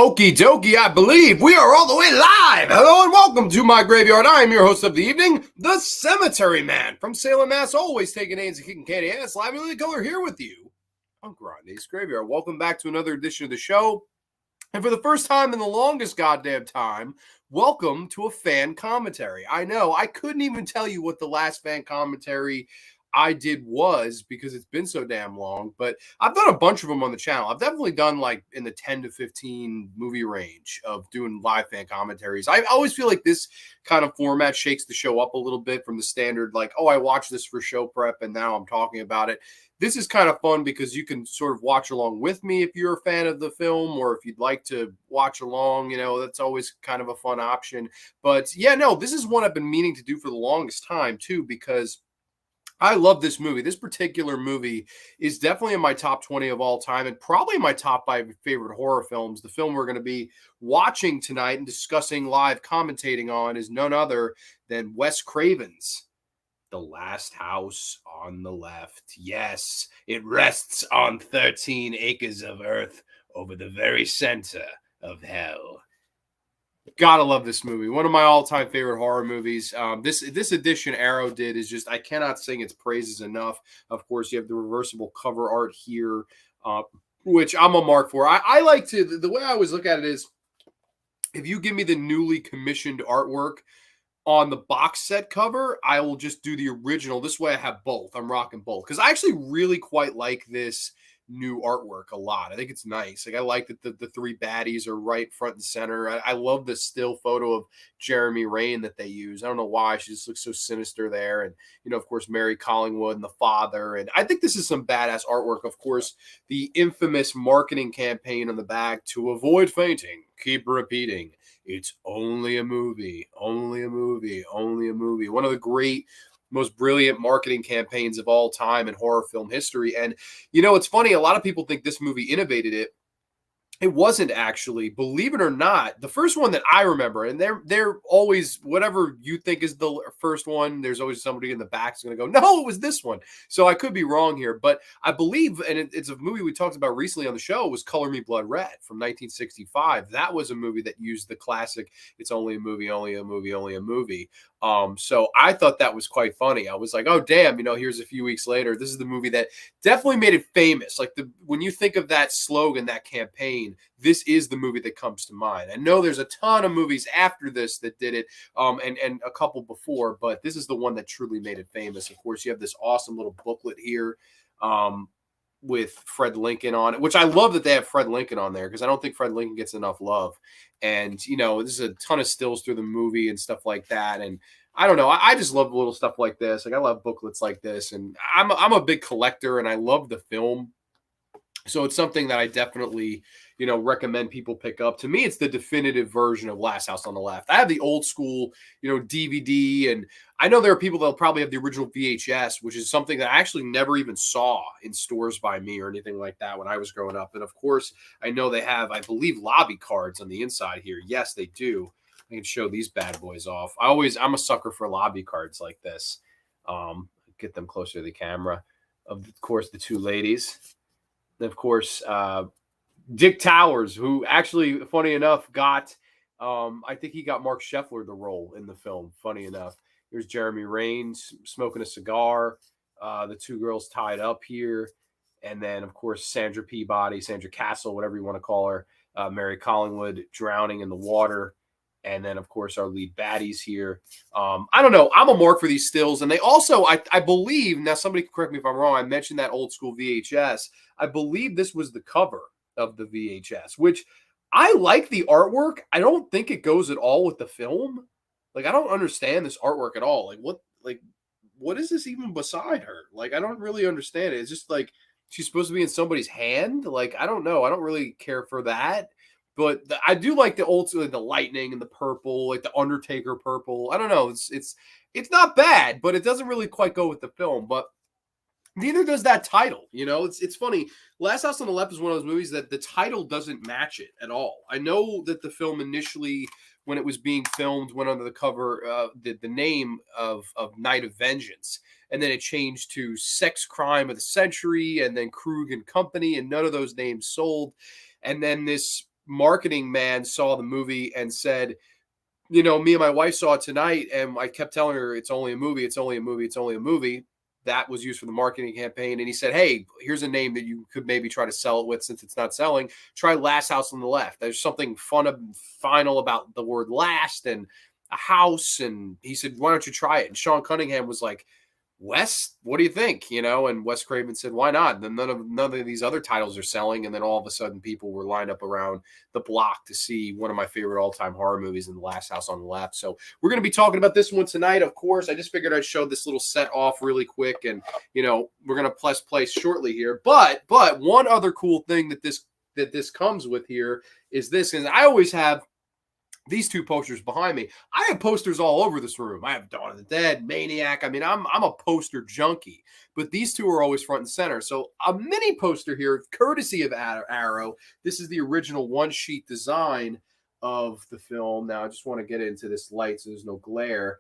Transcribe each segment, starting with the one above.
Okie dokie, I believe we are all the way live. Hello and welcome to my graveyard. I am your host of the evening, the Cemetery Man from Salem, Mass. Always taking names and kicking candy ass. Live in the color here with you on Grande's Graveyard. Welcome back to another edition of the show. And for the first time in the longest goddamn time, welcome to a fan commentary. I know, I couldn't even tell you what the last fan commentary I did was because it's been so damn long, but I've done a bunch of them on the channel. I've definitely done like in the 10 to 15 movie range of doing live fan commentaries. I always feel like this kind of format shakes the show up a little bit from the standard, like, oh, I watched this for show prep and now I'm talking about it. This is kind of fun because you can sort of watch along with me if you're a fan of the film, or if you'd like to watch along, you know, that's always kind of a fun option. But yeah, no, this is one I've been meaning to do for the longest time too, because I love this movie. This particular movie is definitely in my top 20 of all time and probably my top 5 favorite horror films. The film we're going to be watching tonight and discussing live commentating on is none other than Wes Craven's The Last House on the Left. Yes, it rests on 13 acres of earth over the very center of hell. Gotta love this movie. One of my all-time favorite horror movies. This edition Arrow did is just, I cannot sing its praises enough. Of course, you have the reversible cover art here, which I'm a mark for. I like to, the way I always look at it is, if you give me the newly commissioned artwork on the box set cover, I will just do the original. This way I have both. I'm rocking both. Because I actually really quite like this new artwork a lot. I think it's nice. Like, I like that the three baddies are right front and center. I love the still photo of Jeremy Rain that they use. I don't know why. She just looks so sinister there. And, you know, of course, Mary Collingwood and the father. And I think this is some badass artwork. Of course, the infamous marketing campaign on the back, to avoid fainting, keep repeating, it's only a movie, only a movie, only a movie. One of the great, most brilliant marketing campaigns of all time in horror film history. And, you know, it's funny, a lot of people think this movie innovated it. It wasn't actually, believe it or not, the first one that I remember, and they're always, whatever you think is the first one, there's always somebody in the back who's going to go, no, it was this one. So I could be wrong here, but I believe, and it's a movie we talked about recently on the show, was Color Me Blood Red from 1965. That was a movie that used the classic, it's only a movie, only a movie, only a movie. So I thought that was quite funny. I was like, oh, damn, you know, here's a few weeks later. This is the movie that definitely made it famous. Like, when you think of that slogan, that campaign, this is the movie that comes to mind. I know there's a ton of movies after this that did it, and a couple before, but this is the one that truly made it famous. Of course, you have this awesome little booklet here, with Fred Lincoln on it, which I love that they have Fred Lincoln on there because I don't think Fred Lincoln gets enough love. And, you know, this is a ton of stills through the movie and stuff like that. And I don't know, I just love little stuff like this. Like, I love booklets like this, and I'm a big collector and I love the film. So it's something that I definitely, you know, recommend people pick up. To me, it's the definitive version of Last House on the Left. I have the old school, you know, DVD, and I know there are people that'll probably have the original VHS, which is something that I actually never even saw in stores by me or anything like that when I was growing up. And of course, I know they have, I believe, lobby cards on the inside here. Yes, they do. I can show these bad boys off. I'm a sucker for lobby cards like this. Get them closer to the camera. Of course, the two ladies. Of course, Dick Towers, who actually, funny enough, got, I think he got Mark Scheffler the role in the film, funny enough. Here's Jeremy Rains smoking a cigar, the two girls tied up here, and then, of course, Sandra Castle, whatever you want to call her, Mary Collingwood drowning in the water, and then, of course, our lead baddies here. I don't know. I'm a mark for these stills. And they also, I believe, now somebody can correct me if I'm wrong, I mentioned that old school VHS. I believe this was the cover of the VHS, which I like the artwork. I don't think it goes at all with the film. Like, I don't understand this artwork at all. What is this even beside her? Like, I don't really understand it. It's just like she's supposed to be in somebody's hand. Like, I don't know. I don't really care for that. But I do like the old, like the lightning and the purple, like the Undertaker purple. I don't know. It's not bad, but it doesn't really quite go with the film. But neither does that title. You know, it's funny. Last House on the Left is one of those movies that the title doesn't match it at all. I know that the film initially, when it was being filmed, went under the cover, the name of Night of Vengeance. And then it changed to Sex Crime of the Century, and then Krug and Company, and none of those names sold. And then this marketing man saw the movie and said, me and my wife saw it tonight, and I kept telling her it's only a movie, it's only a movie, it's only a movie. That was used for the marketing campaign. And he said, hey, here's a name that you could maybe try to sell it with since it's not selling. Try Last House on the Left. There's something final about the word last and a house. And he said, why don't you try it? And Sean Cunningham was like, Wes, what do you think? And Wes Craven said, why not? Then none of these other titles are selling. And then all of a sudden people were lined up around the block to see one of my favorite all-time horror movies in The Last House on the Left. So we're going to be talking about this one tonight. Of course, I just figured I'd show this little set off really quick, and, we're going to press play shortly here. But one other cool thing that this comes with here is this, and I always have these two posters behind me. I have posters all over this room. I have Dawn of the Dead, Maniac. I mean, I'm a poster junkie, but these two are always front and center. So a mini poster here, courtesy of Arrow. This is the original one-sheet design of the film. Now, I just want to get into this light so there's no glare.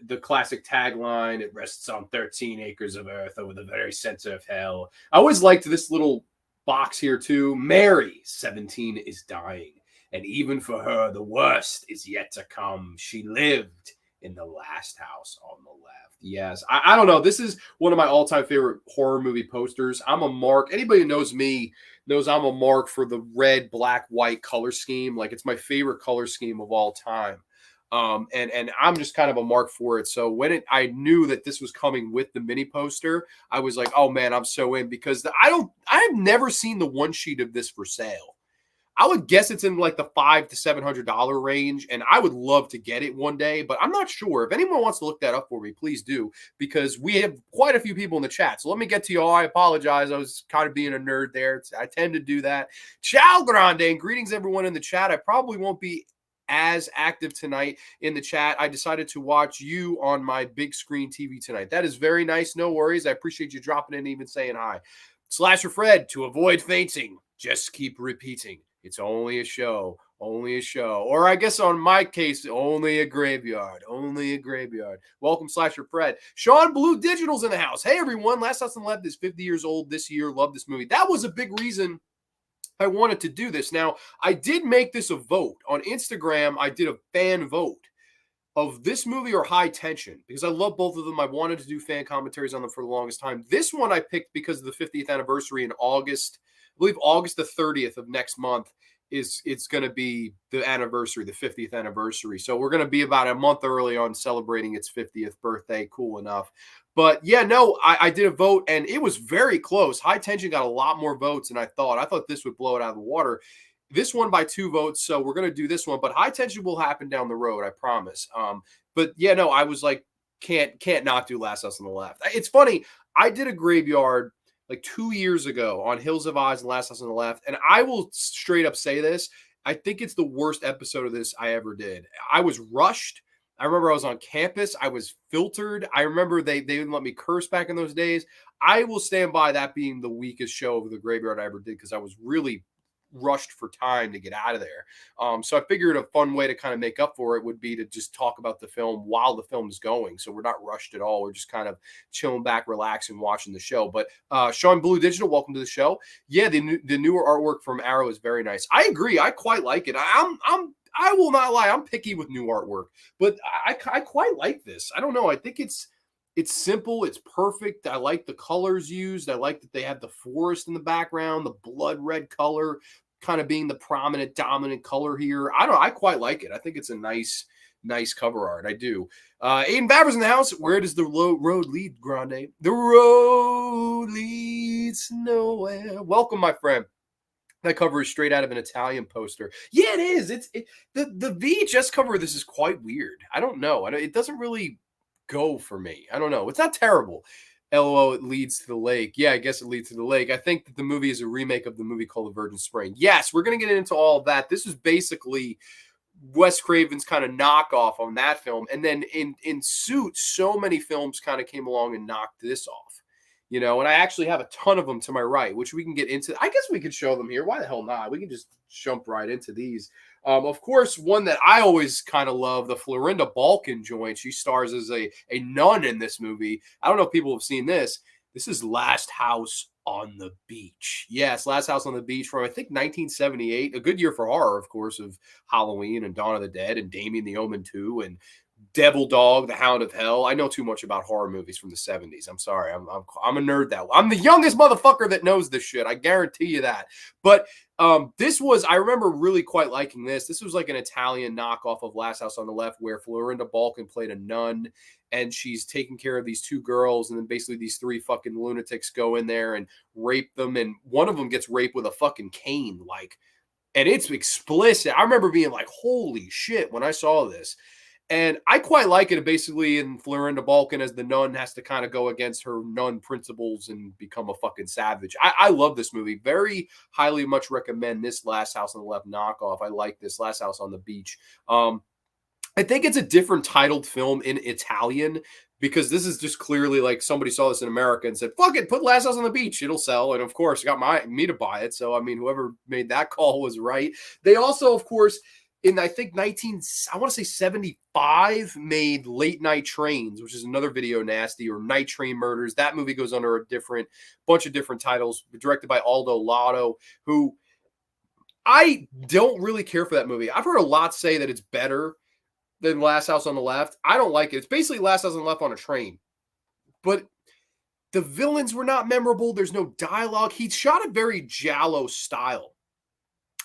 The classic tagline, it rests on 13 acres of earth over the very center of hell. I always liked this little box here, too. Mary, 17, is dying. And even for her, the worst is yet to come. She lived in the last house on the left. Yes, I don't know. This is one of my all-time favorite horror movie posters. I'm a mark. Anybody who knows me knows I'm a mark for the red, black, white color scheme. Like, it's my favorite color scheme of all time. And I'm just kind of a mark for it. So when I knew that this was coming with the mini poster, I was like, oh man, I'm so in, because I've never seen the one sheet of this for sale. I would guess it's in like the $500 to $700 range, and I would love to get it one day, but I'm not sure. If anyone wants to look that up for me, please do, because we have quite a few people in the chat. So let me get to y'all. I apologize. I was kind of being a nerd there. I tend to do that. Ciao, Grande, and greetings everyone in the chat. I probably won't be as active tonight in the chat. I decided to watch you on my big screen TV tonight. That is very nice. No worries. I appreciate you dropping in and even saying hi. Slasher Fred, to avoid fainting, just keep repeating. It's only a show, only a show. Or I guess on my case, only a graveyard, only a graveyard. Welcome, Slasher Fred. Sean Blue Digital's in the house. Hey, everyone. Last House on the Left is 50 years old this year. Love this movie. That was a big reason I wanted to do this. Now, I did make this a vote. On Instagram, I did a fan vote of this movie or High Tension, because I love both of them. I wanted to do fan commentaries on them for the longest time. This one I picked because of the 50th anniversary in August. I believe August the 30th of next month it's going to be the anniversary, the 50th anniversary. So we're going to be about a month early on celebrating its 50th birthday. Cool enough. But yeah, no, I did a vote, and it was very close. High Tension got a lot more votes than I thought. I thought this would blow it out of the water. This won by 2 votes, so we're going to do this one. But High Tension will happen down the road, I promise. But yeah, no, I was like, can't not do Last House on the Left. It's funny. I did a graveyard like 2 years ago on Hills of Eyes and Last House on the Left. And I will straight up say this. I think it's the worst episode of this I ever did. I was rushed. I remember I was on campus. I was filtered. I remember they didn't let me curse back in those days. I will stand by that being the weakest show of the graveyard I ever did, because I was really rushed for time to get out of there. So I figured a fun way to kind of make up for it would be to just talk about the film while the film is going. So we're not rushed at all. We're just kind of chilling back, relaxing, watching the show. But Sean Blue Digital, welcome to the show. Yeah, the newer artwork from Arrow is very nice. I agree. I quite like it. I will not lie. I'm picky with new artwork, but I quite like this. I don't know. I think it's simple. It's perfect. I like the colors used. I like that they have the forest in the background, the blood red color kind of being the prominent, dominant color here. I quite like it. I think it's a nice cover art. I do. Aiden Babber's in the house. Where does the road lead, Grande? The road leads nowhere. Welcome, my friend. That cover is straight out of an Italian poster. Yeah, it is. The VHS cover of this is quite weird. I don't know. It doesn't really go for me. I don't know. It's not terrible. LOL, it leads to the lake. Yeah, I guess it leads to the lake. I think that the movie is a remake of the movie called The Virgin Spring. Yes, we're going to get into all of that. This is basically Wes Craven's kind of knockoff on that film. And then in suit, so many films kind of came along and knocked this off. And I actually have a ton of them to my right, which we can get into. I guess we could show them here. Why the hell not? We can just jump right into these. Of course, one that I always kind of love, the Florinda Balkan joint. She stars as a nun in this movie. I don't know if people have seen this. This is Last House on the Beach. Yes, Last House on the Beach from, I think, 1978. A good year for horror, of course, of Halloween and Dawn of the Dead and Damien the Omen 2 and Devil Dog, The Hound of Hell. I know too much about horror movies from the 70s. I'm sorry. I'm a nerd that way. I'm the youngest motherfucker that knows this shit. I guarantee you that. But this was, I remember really quite liking this. This was like an Italian knockoff of Last House on the Left, where Florinda Balkan played a nun and she's taking care of these two girls. And then basically these three fucking lunatics go in there and rape them. And one of them gets raped with a fucking cane. And it's explicit. I remember being like, holy shit, when I saw this. And I quite like it. Basically, in Florinda Balkan as the nun has to kind of go against her nun principles and become a fucking savage. I love this movie. Very highly much recommend this Last House on the Left knockoff. I like this Last House on the Beach. I think it's a different titled film in Italian, because this is just clearly like somebody saw this in America and said, fuck it, put Last House on the Beach, it'll sell. And of course, got me to buy it. So, I mean, whoever made that call was right. They also, of course, in, I think, 75, made Late Night Trains, which is another video nasty, or Night Train Murders. That movie goes under a bunch of different titles, directed by Aldo Lotto, who I don't really care for that movie. I've heard a lot say that it's better than Last House on the Left. I don't like it. It's basically Last House on the Left on a train. But the villains were not memorable. There's no dialogue. He shot a very giallo style.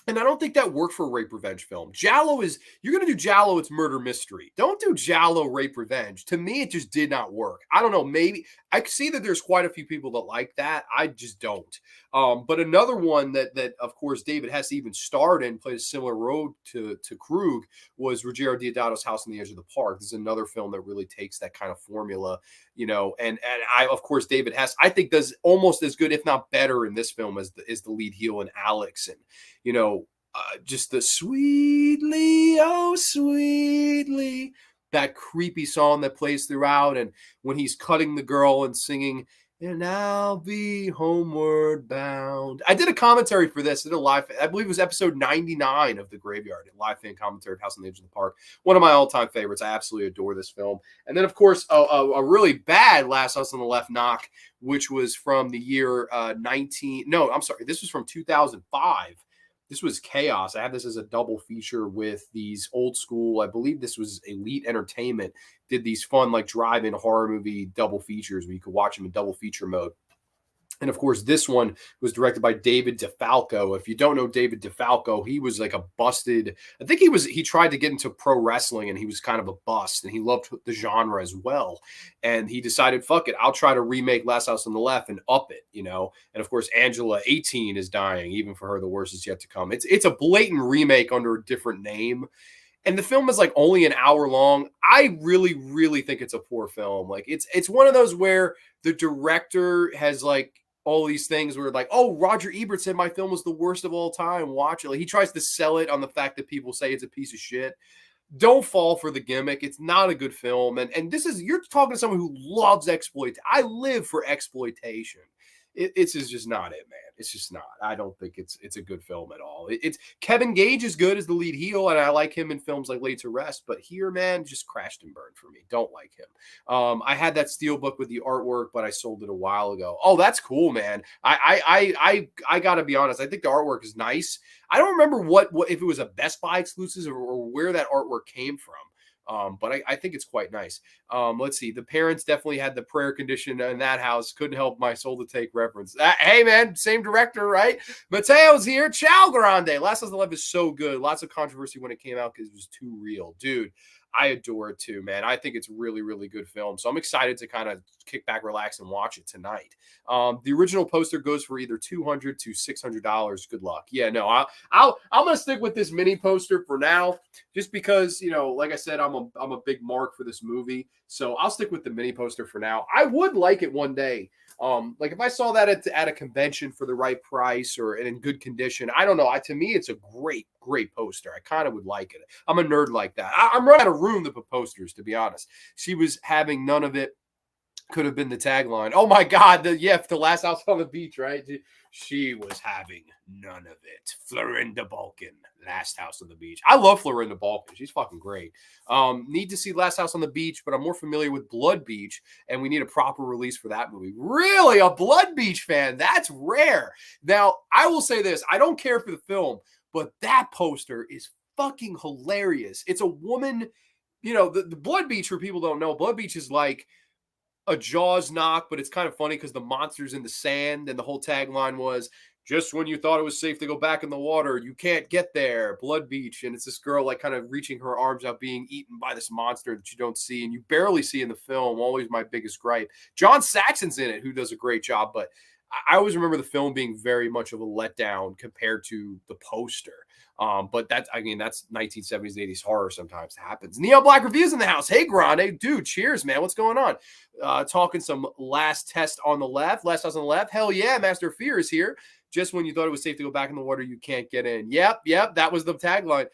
And I don't think that worked for a rape revenge film. Giallo is, you're going to do Giallo, it's murder mystery. Don't do Giallo rape revenge. To me, it just did not work. I don't know, maybe, I see that there's quite a few people that like that. I just don't. But another one that of course, David Hess even starred in, played a similar role to Krug, was Ruggero Deodato's House on the Edge of the Park. This is another film that really takes that kind of formula, and I, of course, David Hess, I think, does almost as good, if not better, in this film as the lead heel in Alex. And, just the sweetly, oh, sweetly, that creepy song that plays throughout. And when he's cutting the girl and singing, and I'll be homeward bound. I did a commentary for this. I did a live, I believe it was episode 99 of The Graveyard, a live fan commentary of House on the Edge of the Park. One of my all-time favorites. I absolutely adore this film. And then, of course, a really bad Last House on the Left knock, which was from the year this was from 2005. This was Chaos. I have this as a double feature with these old school, I believe this was Elite Entertainment, did these fun like drive-in horror movie double features where you could watch them in double feature mode. And of course, this one was directed by David DeFalco. If you don't know David DeFalco, he was like a busted, I think he tried to get into pro wrestling and he was kind of a bust, and he loved the genre as well. And he decided, fuck it, I'll try to remake Last House on the Left and up it, And of course, Angela 18 is dying. Even for her, the worst is yet to come. It's a blatant remake under a different name. And the film is like only an hour long. I really, really think it's a poor film. Like it's one of those where the director has like all these things where like, oh, Roger Ebert said my film was the worst of all time. Watch it. Like, he tries to sell it on the fact that people say it's a piece of shit. Don't fall for the gimmick. It's not a good film. And this is, you're talking to someone who loves exploit. I live for exploitation. It's just not it, man. It's just not. I don't think it's a good film at all. It's Kevin Gage is good as the lead heel, and I like him in films like Laid to Rest. But here, man, just crashed and burned for me. Don't like him. I had that steelbook with the artwork, but I sold it a while ago. Oh, that's cool, man. I gotta be honest. I think the artwork is nice. I don't remember what if it was a Best Buy exclusive or where that artwork came from. But I think it's quite nice. Let's see. The parents definitely had the prayer condition in that house. Couldn't help my soul to take reference. Hey, man, same director, right? Mateo's here. Ciao, Grande. Last House on the Left is so good. Lots of controversy when it came out because it was too real. Dude, I adore it too, man. I think it's really, really good film. So I'm excited to kind of kick back, relax, and watch it tonight. The original poster goes for either $200 to $600. Good luck. Yeah, no, I'm gonna stick with this mini poster for now, just because, like I said, I'm a big mark for this movie. So I'll stick with the mini poster for now. I would like it one day. Like if I saw that at a convention for the right price or in good condition, I don't know. To me, it's a great poster. I kind of would like it. I'm a nerd like that. I'm running out of room to put posters, to be honest. She was having none of it. could have been the tagline. Oh my God, the Last House on the Beach, right? She was having none of it. Florinda Balkan, Last House on the Beach. I love Florinda Balkan. She's fucking great. Need to see Last House on the Beach, but I'm more familiar with Blood Beach, and we need a proper release for that movie. Really, a Blood Beach fan? That's rare. Now, I will say this. I don't care for the film, but that poster is fucking hilarious. It's a woman, the Blood Beach, for people who don't know, Blood Beach is like a Jaws knock, but it's kind of funny because the monster's in the sand, and the whole tagline was, just when you thought it was safe to go back in the water, you can't get there, Blood Beach. And it's this girl like kind of reaching her arms out, being eaten by this monster that you don't see, and you barely see in the film. Always my biggest gripe. John Saxon's in it, who does a great job, but I always remember the film being very much of a letdown compared to the poster. But that's 1970s and 80s horror sometimes happens. Neo Black Reviews in the house. Hey, Grande. Dude, cheers, man. What's going on? Talking some Last House on the Left. Hell yeah, Master of Fear is here. Just when you thought it was safe to go back in the water, you can't get in. Yep. That was the tagline.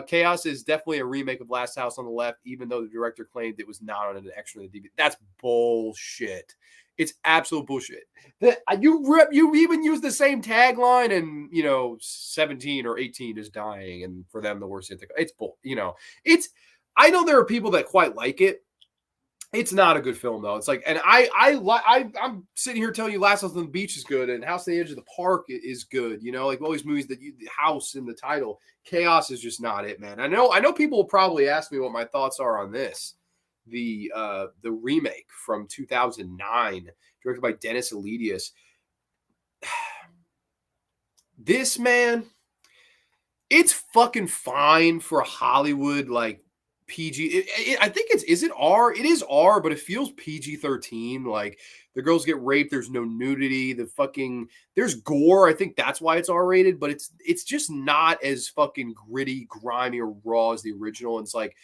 Chaos is definitely a remake of Last House on the Left, even though the director claimed it was not on an extra in the DVD. That's bullshit. It's absolute bullshit. You even use the same tagline, and 17 or 18 is dying, and for them the worst hit. It's bull. It's. I know there are people that quite like it. It's not a good film though. It's like, and I'm sitting here telling you, Last House on the Beach is good, and House on the Edge of the Park is good. Like all these movies that the house in the title. Chaos is just not it, man. I know people will probably ask me what my thoughts are on this. The remake from 2009, directed by Dennis Elidius. This, man, it's fucking fine for a Hollywood like PG. I think is it R? It is R, but it feels PG-13. Like the girls get raped. There's no nudity. There's gore. I think that's why it's R-rated, but it's just not as fucking gritty, grimy, or raw as the original. And it's like,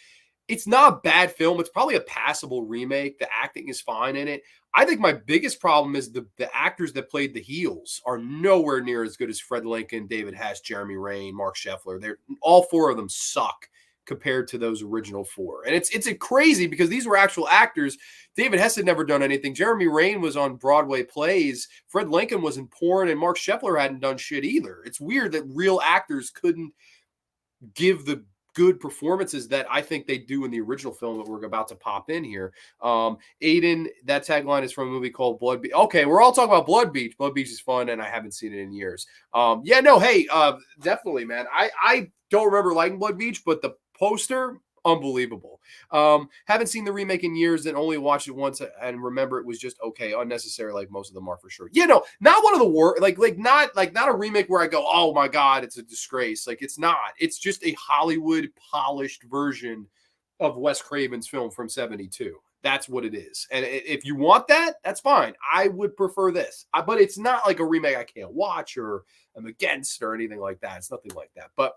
it's not a bad film. It's probably a passable remake. The acting is fine in it. I think my biggest problem is the actors that played the heels are nowhere near as good as Fred Lincoln, David Hess, Jeremy Rain, Mark Scheffler. All four of them suck compared to those original four. And it's crazy because these were actual actors. David Hess had never done anything. Jeremy Rain was on Broadway plays. Fred Lincoln was in porn, and Mark Scheffler hadn't done shit either. It's weird that real actors couldn't give the good performances that I think they do in the original film that we're about to pop in here. Aiden, that tagline is from a movie called Blood Beach. Okay, we're all talking about Blood Beach. Blood Beach is fun, and I haven't seen it in years. Definitely, man. I don't remember liking Blood Beach, but the poster, unbelievable. Haven't seen the remake in years and only watched it once and remember it was just okay, unnecessary like most of them are for sure. Not one of the worst, not a remake where I go, oh my God, it's a disgrace. Like it's not. It's just a Hollywood polished version of Wes Craven's film from 1972. That's what it is. And if you want that, that's fine. I would prefer this. But it's not like a remake I can't watch or I'm against or anything like that. It's nothing like that. But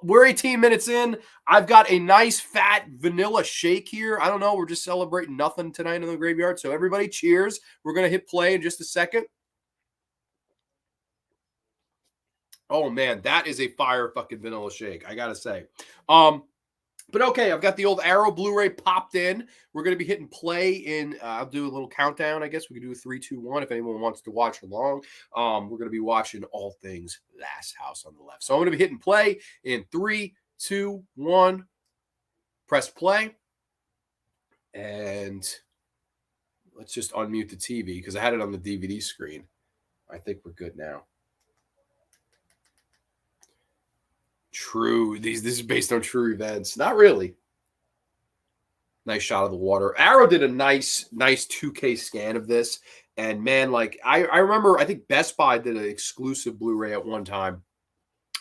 we're 18 minutes in. I've got a nice fat vanilla shake here. I don't know. We're just celebrating nothing tonight in the graveyard. So everybody, cheers. We're going to hit play in just a second. Oh, man, that is a fire fucking vanilla shake, I got to say. But okay, I've got the old Arrow Blu-ray popped in. We're going to be hitting play in, I'll do a little countdown, I guess. We can do a 3, 2, 1 if anyone wants to watch along. We're going to be watching all things Last House on the Left. So I'm going to be hitting play in 3, 2, 1. Press play. And let's just unmute the TV because I had it on the DVD screen. I think we're good now. True. This is based on true events. Not really. Nice shot of the water. Arrow did a nice 2K scan of this. And man, like I remember, I think Best Buy did an exclusive Blu-ray at one time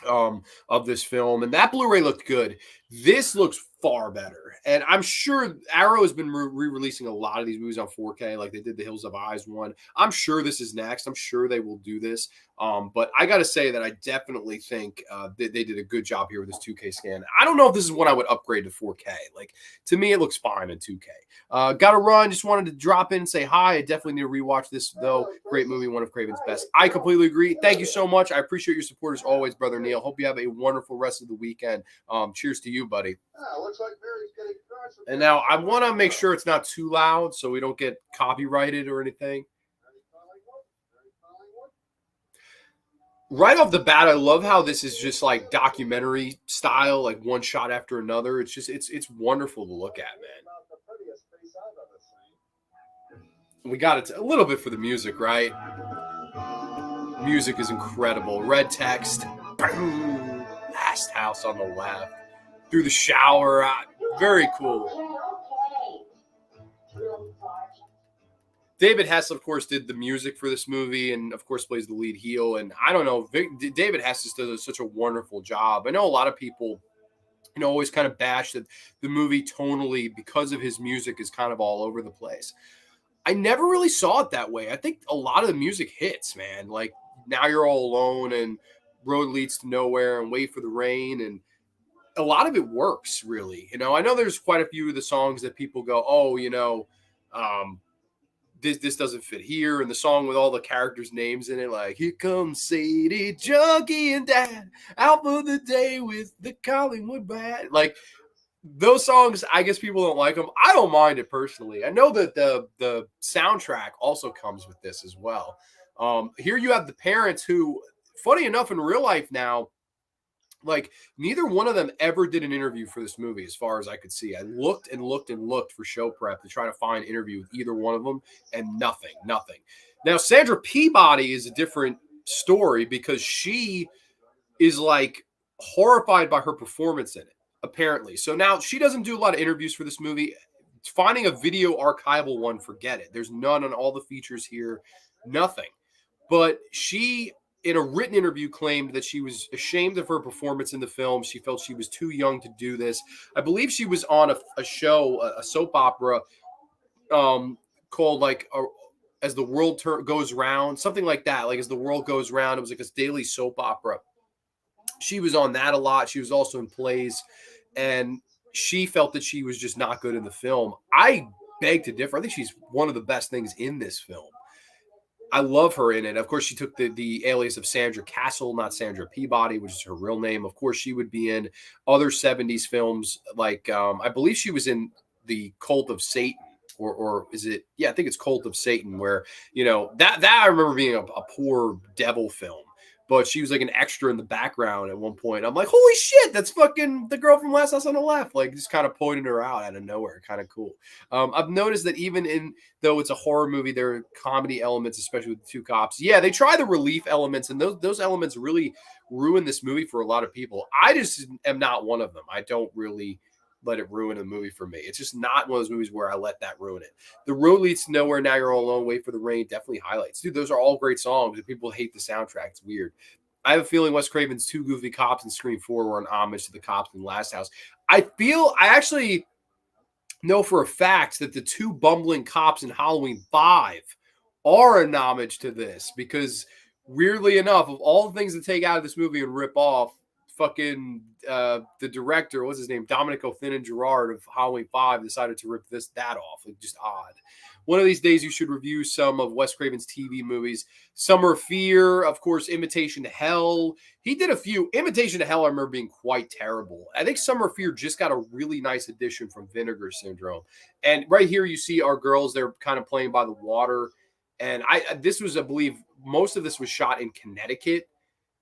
of this film. And that Blu-ray looked good. This looks far better. And I'm sure Arrow has been re-releasing a lot of these movies on 4K, like they did the Hills of Eyes one. I'm sure this is next. I'm sure they will do this. But I got to say that I definitely think they did a good job here with this 2K scan. I don't know if this is one I would upgrade to 4K. Like, to me, it looks fine in 2K. Got to run. Just wanted to drop in and say hi. I definitely need to rewatch this, though. Great movie, one of Craven's best. I completely agree. Thank you so much. I appreciate your support as always, Brother Neil. Hope you have a wonderful rest of the weekend. Cheers to you, buddy. And now I want to make sure it's not too loud so we don't get copyrighted or anything. Right off the bat, I love how this is just like documentary style, like one shot after another. It's just it's wonderful to look at, man. We got it a little bit for the music, right? Music is incredible. Red text, boom, last house on the left, through the shower, very cool. David Hess, of course, did the music for this movie and, of course, plays the lead heel. And I don't know, David Hess just does such a wonderful job. I know a lot of people, always kind of bash that the movie tonally, because of his music, is kind of all over the place. I never really saw it that way. I think a lot of the music hits, man. Like Now You're All Alone and Road Leads to Nowhere and Wait for the Rain. And a lot of it works, really. I know there's quite a few of the songs that people go, oh, this doesn't fit here. And the song with all the characters' names in it, like, here comes Sadie, Junkie, and Dad, out for the day with the Collingwood Band. Like, those songs, I guess people don't like them. I don't mind it personally. I know that the soundtrack also comes with this as well. Here you have the parents who, funny enough, in real life now, like neither one of them ever did an interview for this movie, as far as I could see. I looked and looked and looked for show prep to try to find an interview with either one of them, and nothing. Now, Sandra Peabody is a different story because she is like horrified by her performance in it, apparently. So now she doesn't do a lot of interviews for this movie. Finding a video archival one, forget it. There's none on all the features here, nothing. But she, in a written interview, claimed that she was ashamed of her performance in the film. She felt she was too young to do this. I believe she was on a show, a soap opera called like As the World Goes Round, something like that. Like As the World Goes Round. It was like a daily soap opera. She was on that a lot. She was also in plays. And she felt that she was just not good in the film. I beg to differ. I think she's one of the best things in this film. I love her in it. Of course, she took the alias of Sandra Castle, not Sandra Peabody, which is her real name. Of course, she would be in other 70s films. Like, I believe she was in The Cult of Satan, or is it? Yeah, I think it's Cult of Satan, where, that I remember being a poor devil film. But she was like an extra in the background at one point. I'm like, holy shit, that's fucking the girl from Last House on the Left. Like, just kind of pointing her out of nowhere. Kind of cool. I've noticed that even though it's a horror movie, there are comedy elements, especially with the two cops. Yeah, they try the relief elements, and those elements really ruin this movie for a lot of people. I just am not one of them. I don't really let it ruin a movie for me. It's just not one of those movies where I let that ruin it. The Road Leads to Nowhere, Now You're All Alone, Wait for the Rain, definitely highlights. Dude, those are all great songs, and people hate the soundtrack. It's weird. I have a feeling Wes Craven's Two Goofy Cops and Scream 4 were an homage to the cops in Last House. I actually know for a fact that the two bumbling cops in Halloween 5 are an homage to this, because weirdly enough, of all the things to take out of this movie and rip off, fucking the director, what's his name, Dominic O'Finnan-Gerard of Halloween 5 decided to rip that off. Like, just odd. One of these days you should review some of Wes Craven's TV movies. Summer of Fear, of course, Imitation to Hell. He did a few. Imitation to Hell I remember being quite terrible. I think Summer of Fear just got a really nice addition from Vinegar Syndrome. And right here you see our girls, they're kind of playing by the water. And I believe most of this was shot in Connecticut.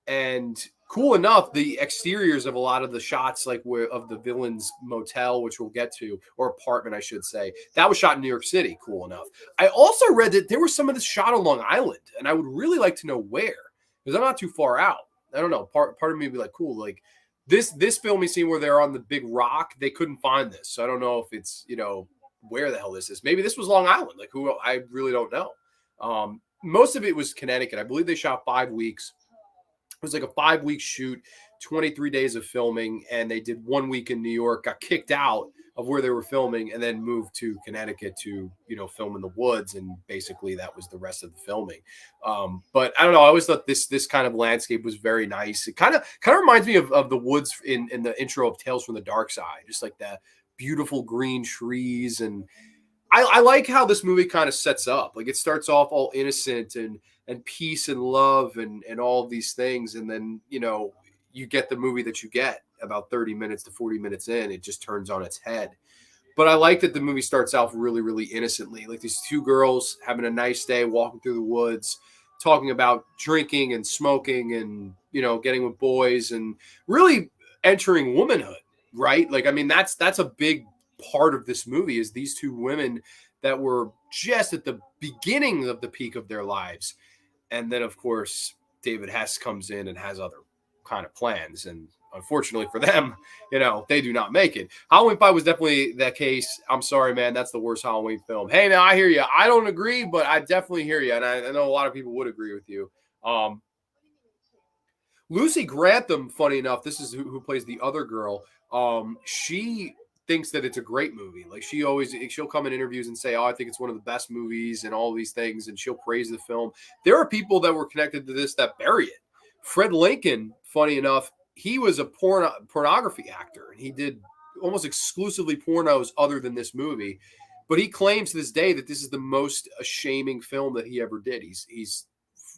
And cool enough, the exteriors of a lot of the shots, like of the villain's motel, which we'll get to, or apartment, I should say, that was shot in New York City. Cool enough. I also read that there was some of this shot on Long Island, and I would really like to know where, because I'm not too far out. I don't know. Part of me would be like, cool, like this filming scene where they're on the big rock, they couldn't find this, so I don't know if it's where the hell this is. Maybe this was Long Island. Like, who? I really don't know. Most of it was Connecticut. I believe they shot 5 weeks. It was like a 5-week shoot, 23 days of filming, and they did 1 week in New York, got kicked out of where they were filming, and then moved to Connecticut to, film in the woods, and basically that was the rest of the filming. But I don't know, I always thought this kind of landscape was very nice. It kind of reminds me of the woods in the intro of Tales from the Dark Side, just like that beautiful green trees. And I like how this movie kind of sets up. Like, it starts off all innocent and peace and love and all of these things. And then, you get the movie that you get. about 30 minutes to 40 minutes in, it just turns on its head. But I like that the movie starts off really, really innocently. Like these two girls having a nice day, walking through the woods, talking about drinking and smoking and, getting with boys and really entering womanhood, right? Like, I mean, that's a big part of this movie is these two women that were just at the beginning of the peak of their lives. And then, of course, David Hess comes in and has other kind of plans. And unfortunately for them, they do not make it. Halloween 5 was definitely that case. I'm sorry, man. That's the worst Halloween film. Hey, now I hear you. I don't agree, but I definitely hear you. And I know a lot of people would agree with you. Lucy Grantham, funny enough, this is who plays the other girl. She thinks that it's a great movie. Like she'll come in interviews and say, "Oh, I think it's one of the best movies," and all these things, and she'll praise the film. There are people that were connected to this that bury it. Fred Lincoln, funny enough, he was a pornography actor, and he did almost exclusively pornos other than this movie. But he claims to this day that this is the most shaming film that he ever did. He's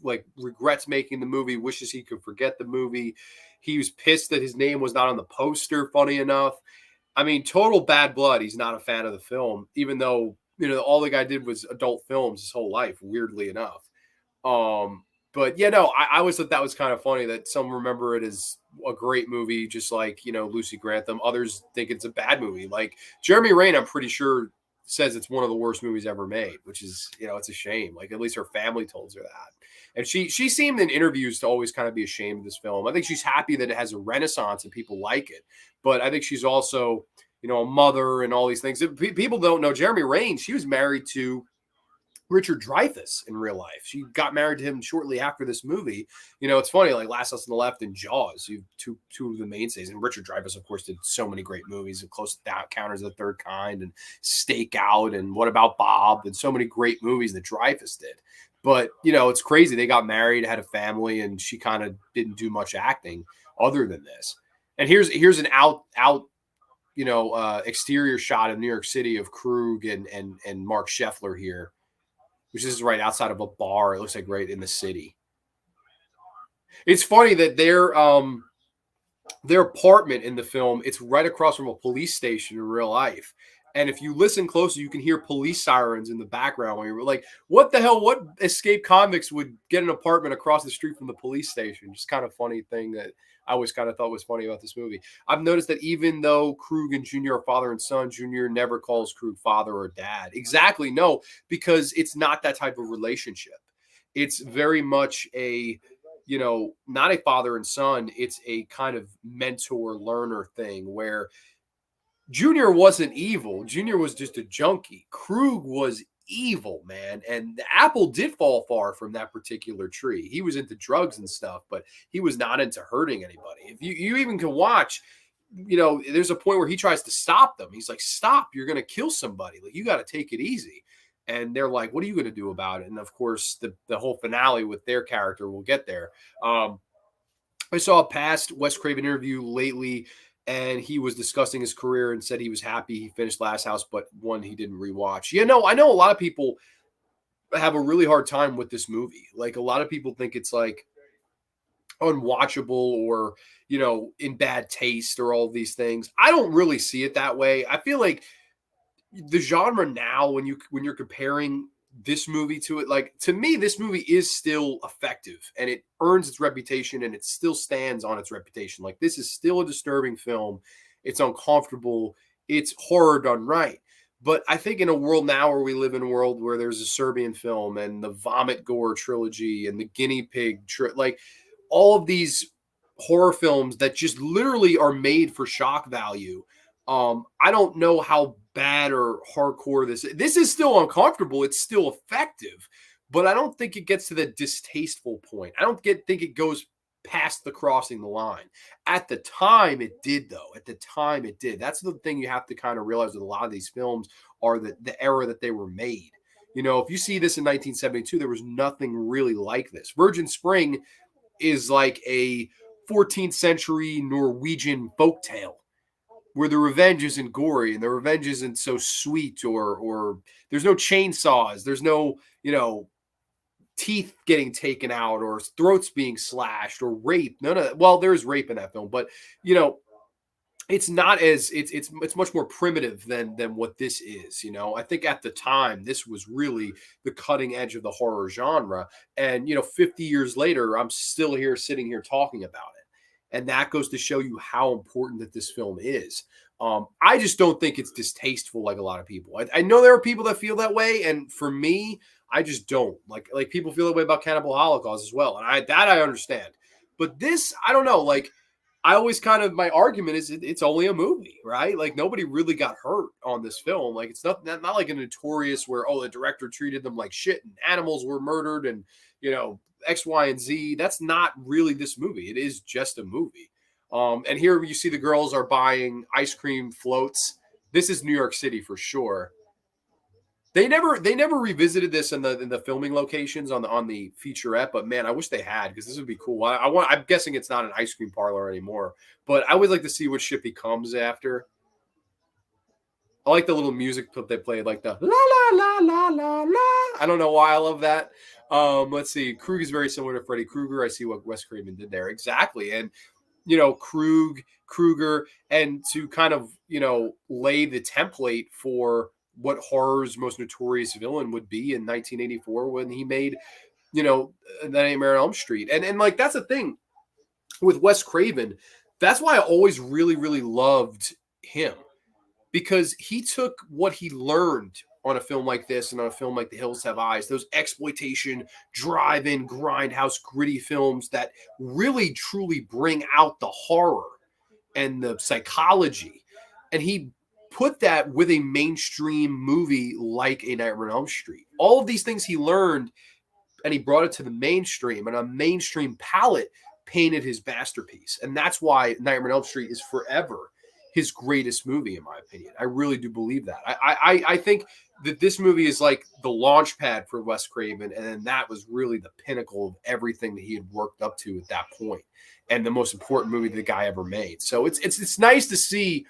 like regrets making the movie, wishes he could forget the movie. He was pissed that his name was not on the poster, funny enough. I mean, total bad blood. He's not a fan of the film, even though, all the guy did was adult films his whole life, weirdly enough. But I always thought that was kind of funny that some remember it as a great movie, just like, Lucy Grantham. Others think it's a bad movie. Like Jeremy Rain, I'm pretty sure says it's one of the worst movies ever made, which is, it's a shame. Like at least her family told her that. And she seemed in interviews to always kind of be ashamed of this film. I think she's happy that it has a renaissance and people like it. But I think she's also, a mother and all these things. People don't know Jeremy Rain. She was married to Richard Dreyfuss in real life. She got married to him shortly after this movie. It's funny, like Last House on the Left and Jaws, two of the mainstays. And Richard Dreyfuss, of course, did so many great movies, and Close Encounters of the Third Kind and Stakeout and What About Bob, and so many great movies that Dreyfuss did. But, it's crazy. They got married, had a family, and she kind of didn't do much acting other than this. And here's an exterior shot of New York City of Krug and Mark Scheffler here, which is right outside of a bar. It looks like right in the city. It's funny that their apartment in the film, it's right across from a police station in real life. And if you listen closely, you can hear police sirens in the background when you're like, what the hell? What escaped convicts would get an apartment across the street from the police station? Just kind of funny thing that I always kind of thought was funny about this movie. I've noticed that even though Krug and Junior are father and son, Junior never calls Krug father or dad. Exactly. No, because it's not that type of relationship. It's very much a, not a father and son. It's a kind of mentor learner thing where Junior wasn't evil. Junior was just a junkie. Krug was evil, man. And the apple did fall far from that particular tree. He was into drugs and stuff, but he was not into hurting anybody. If you even can watch, there's a point where he tries to stop them. He's like, stop, you're going to kill somebody. Like, you got to take it easy. And they're like, what are you going to do about it? And of course, the whole finale with their character will get there. I saw a past Wes Craven interview lately, and he was discussing his career and said he was happy he finished Last House, but one he didn't rewatch. I know a lot of people have a really hard time with this movie. Like a lot of people think it's like unwatchable or, in bad taste or all these things. I don't really see it that way. I feel like the genre now, when you're comparing this movie to it, like to me, this movie is still effective and it earns its reputation and it still stands on its reputation. Like this is still a disturbing film. It's uncomfortable. It's horror done right. But I think in a world now where we live in a world where there's a Serbian film and the Vomit Gore trilogy and the Guinea Pig, like all of these horror films that just literally are made for shock value. I don't know how bad or hardcore this is still uncomfortable. It's still effective, but I don't think it gets to the distasteful point. I don't think it goes past the crossing the line. At the time it did though. At the time it did. That's the thing you have to kind of realize with a lot of these films are the era that they were made. If you see this in 1972, there was nothing really like this. Virgin Spring is like a 14th century Norwegian folktale, where the revenge isn't gory and the revenge isn't so sweet or there's no chainsaws. There's no, teeth getting taken out or throats being slashed or rape. None of that. Well, there's rape in that film, but, it's not as it's much more primitive than what this is. I think at the time this was really the cutting edge of the horror genre, and 50 years later I'm still here sitting here talking about it, and that goes to show you how important that this film is. I just don't think it's distasteful like a lot of people. I know there are people that feel that way, and for me, I just don't like people feel that way about Cannibal Holocaust as well, and I understand. But this, I don't know, like I always kind of my argument is it's only a movie, right? Like nobody really got hurt on this film. Like it's not like a Notorious where the director treated them like shit and animals were murdered and X, Y, and Z. That's not really this movie. It is just a movie. And here you see the girls are buying ice cream floats. This is New York City for sure. They never revisited this in the filming locations on the featurette, but man, I wish they had because this would be cool. I'm guessing it's not an ice cream parlor anymore, but I would like to see what shit becomes after. I like the little music that they played, like the la la la la la la. I don't know why I love that. Let's see. Krug is very similar to Freddy Krueger. I see what Wes Craven did there exactly, and Krueger, and to kind of lay the template for what horror's most notorious villain would be in 1984 when he made that Nightmare on Elm Street, and like that's the thing with Wes Craven. That's why I always really really loved him because he took what he learned on a film like this and on a film like The Hills Have Eyes, those exploitation, drive-in, grindhouse, gritty films that really truly bring out the horror and the psychology. And he put that with a mainstream movie like A Nightmare on Elm Street. All of these things he learned and he brought it to the mainstream, and a mainstream palette painted his masterpiece. And that's why Nightmare on Elm Street is forever his greatest movie, in my opinion. I really do believe that. I think that this movie is like the launch pad for Wes Craven, and then that was really the pinnacle of everything that he had worked up to at that point, and the most important movie the guy ever made. So it's nice to see,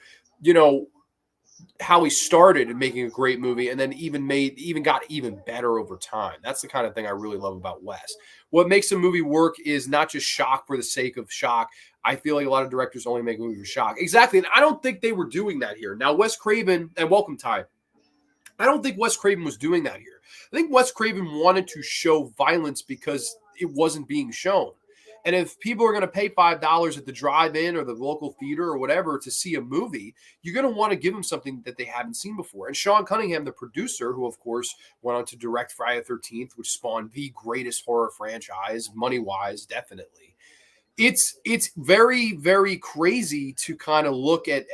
how he started in making a great movie and then even got even better over time. That's the kind of thing I really love about Wes. What makes a movie work is not just shock for the sake of shock. I feel like a lot of directors only make movies for shock. Exactly. And I don't think they were doing that here. Now, Wes Craven, and welcome, Ty. I don't think Wes Craven was doing that here. I think Wes Craven wanted to show violence because it wasn't being shown. And if people are going to pay $5 at the drive-in or the local theater or whatever to see a movie, you're going to want to give them something that they haven't seen before. And Sean Cunningham, the producer, who of course went on to direct Friday the 13th, which spawned the greatest horror franchise, money-wise, definitely. It's very, very crazy to kind of look at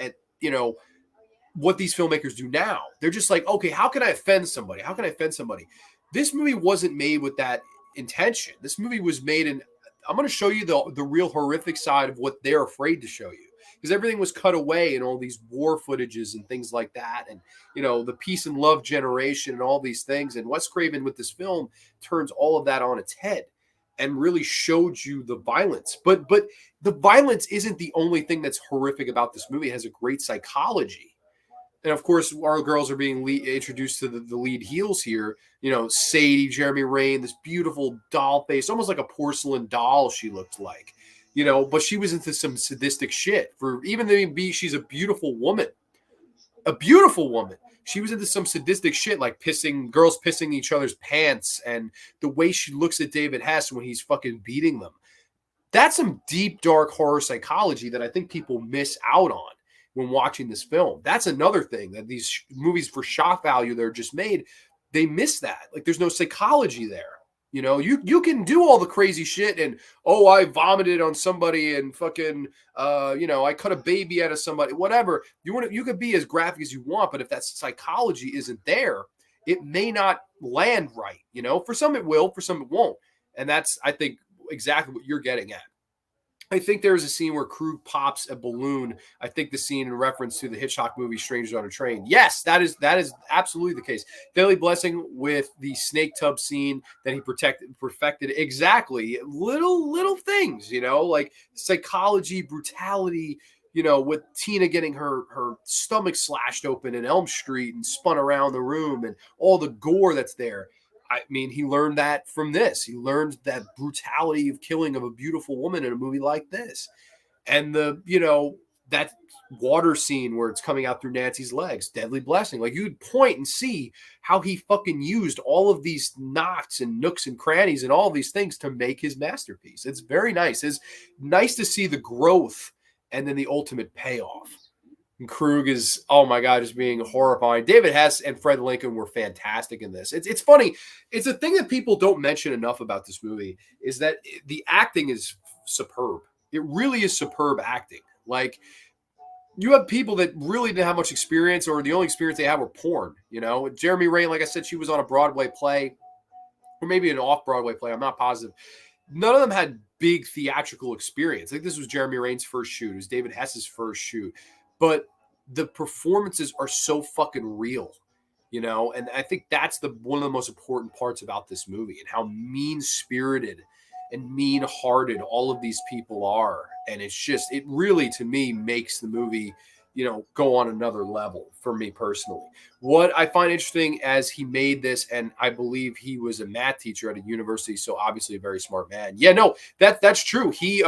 what these filmmakers do now. They're just like, okay, how can I offend somebody? How can I offend somebody? This movie wasn't made with that intention. This movie was made in, I'm going to show you the real horrific side of what they're afraid to show you, because everything was cut away in all these war footages and things like that. And, the peace and love generation and all these things. And Wes Craven with this film turns all of that on its head and really showed you the violence. But the violence isn't the only thing that's horrific about this movie. It has a great psychology. And of course, our girls are being introduced to the lead heels here. Sadie, Jeremy Rain, this beautiful doll face, almost like a porcelain doll she looked like. But she was into some sadistic shit. For even though she's a beautiful woman. A beautiful woman. She was into some sadistic shit, like girls pissing each other's pants, and the way she looks at David Hess when he's fucking beating them. That's some deep, dark horror psychology that I think people miss out on when watching this film. That's another thing that these movies for shock value they're just made, they miss that. Like there's no psychology there. You can do all the crazy shit and I vomited on somebody and fucking I cut a baby out of somebody, whatever. You could be as graphic as you want, but if that psychology isn't there, it may not land right. For some it will, for some it won't. And that's, I think, exactly what you're getting at. I think there is a scene where Krug pops a balloon. I think the scene in reference to the Hitchcock movie Strangers on a Train. Yes, that is absolutely the case. Deadly Blessing with the snake tub scene that he perfected. Exactly. Little things, like psychology, brutality, with Tina getting her stomach slashed open in Elm Street and spun around the room and all the gore that's there. I mean, he learned that from this. He learned that brutality of killing of a beautiful woman in a movie like this. And the that water scene where it's coming out through Nancy's legs, deadly blessing. Like, you'd point and see how he fucking used all of these knots and nooks and crannies and all these things to make his masterpiece. It's very nice. It's nice to see the growth and then the ultimate payoff. And Krug is, oh my God, just being horrifying. David Hess and Fred Lincoln were fantastic in this. It's funny. It's a thing that people don't mention enough about this movie is that the acting is superb. It really is superb acting. Like, you have people that really didn't have much experience, or the only experience they had were porn. You know, Jeremy Rain, like I said, she was on a Broadway play, or maybe an off-Broadway play. I'm not positive. None of them had big theatrical experience. I think this was Jeremy Rain's first shoot. It was David Hess's first shoot. But the performances are so fucking real, you know? And I think that's one of the most important parts about this movie, and how mean-spirited and mean-hearted all of these people are. And it's just, it really, to me, makes the movie, you know, go on another level for me personally. What I find interesting as he made this, and I believe he was a math teacher at a university, so obviously a very smart man. Yeah, no, that's true. He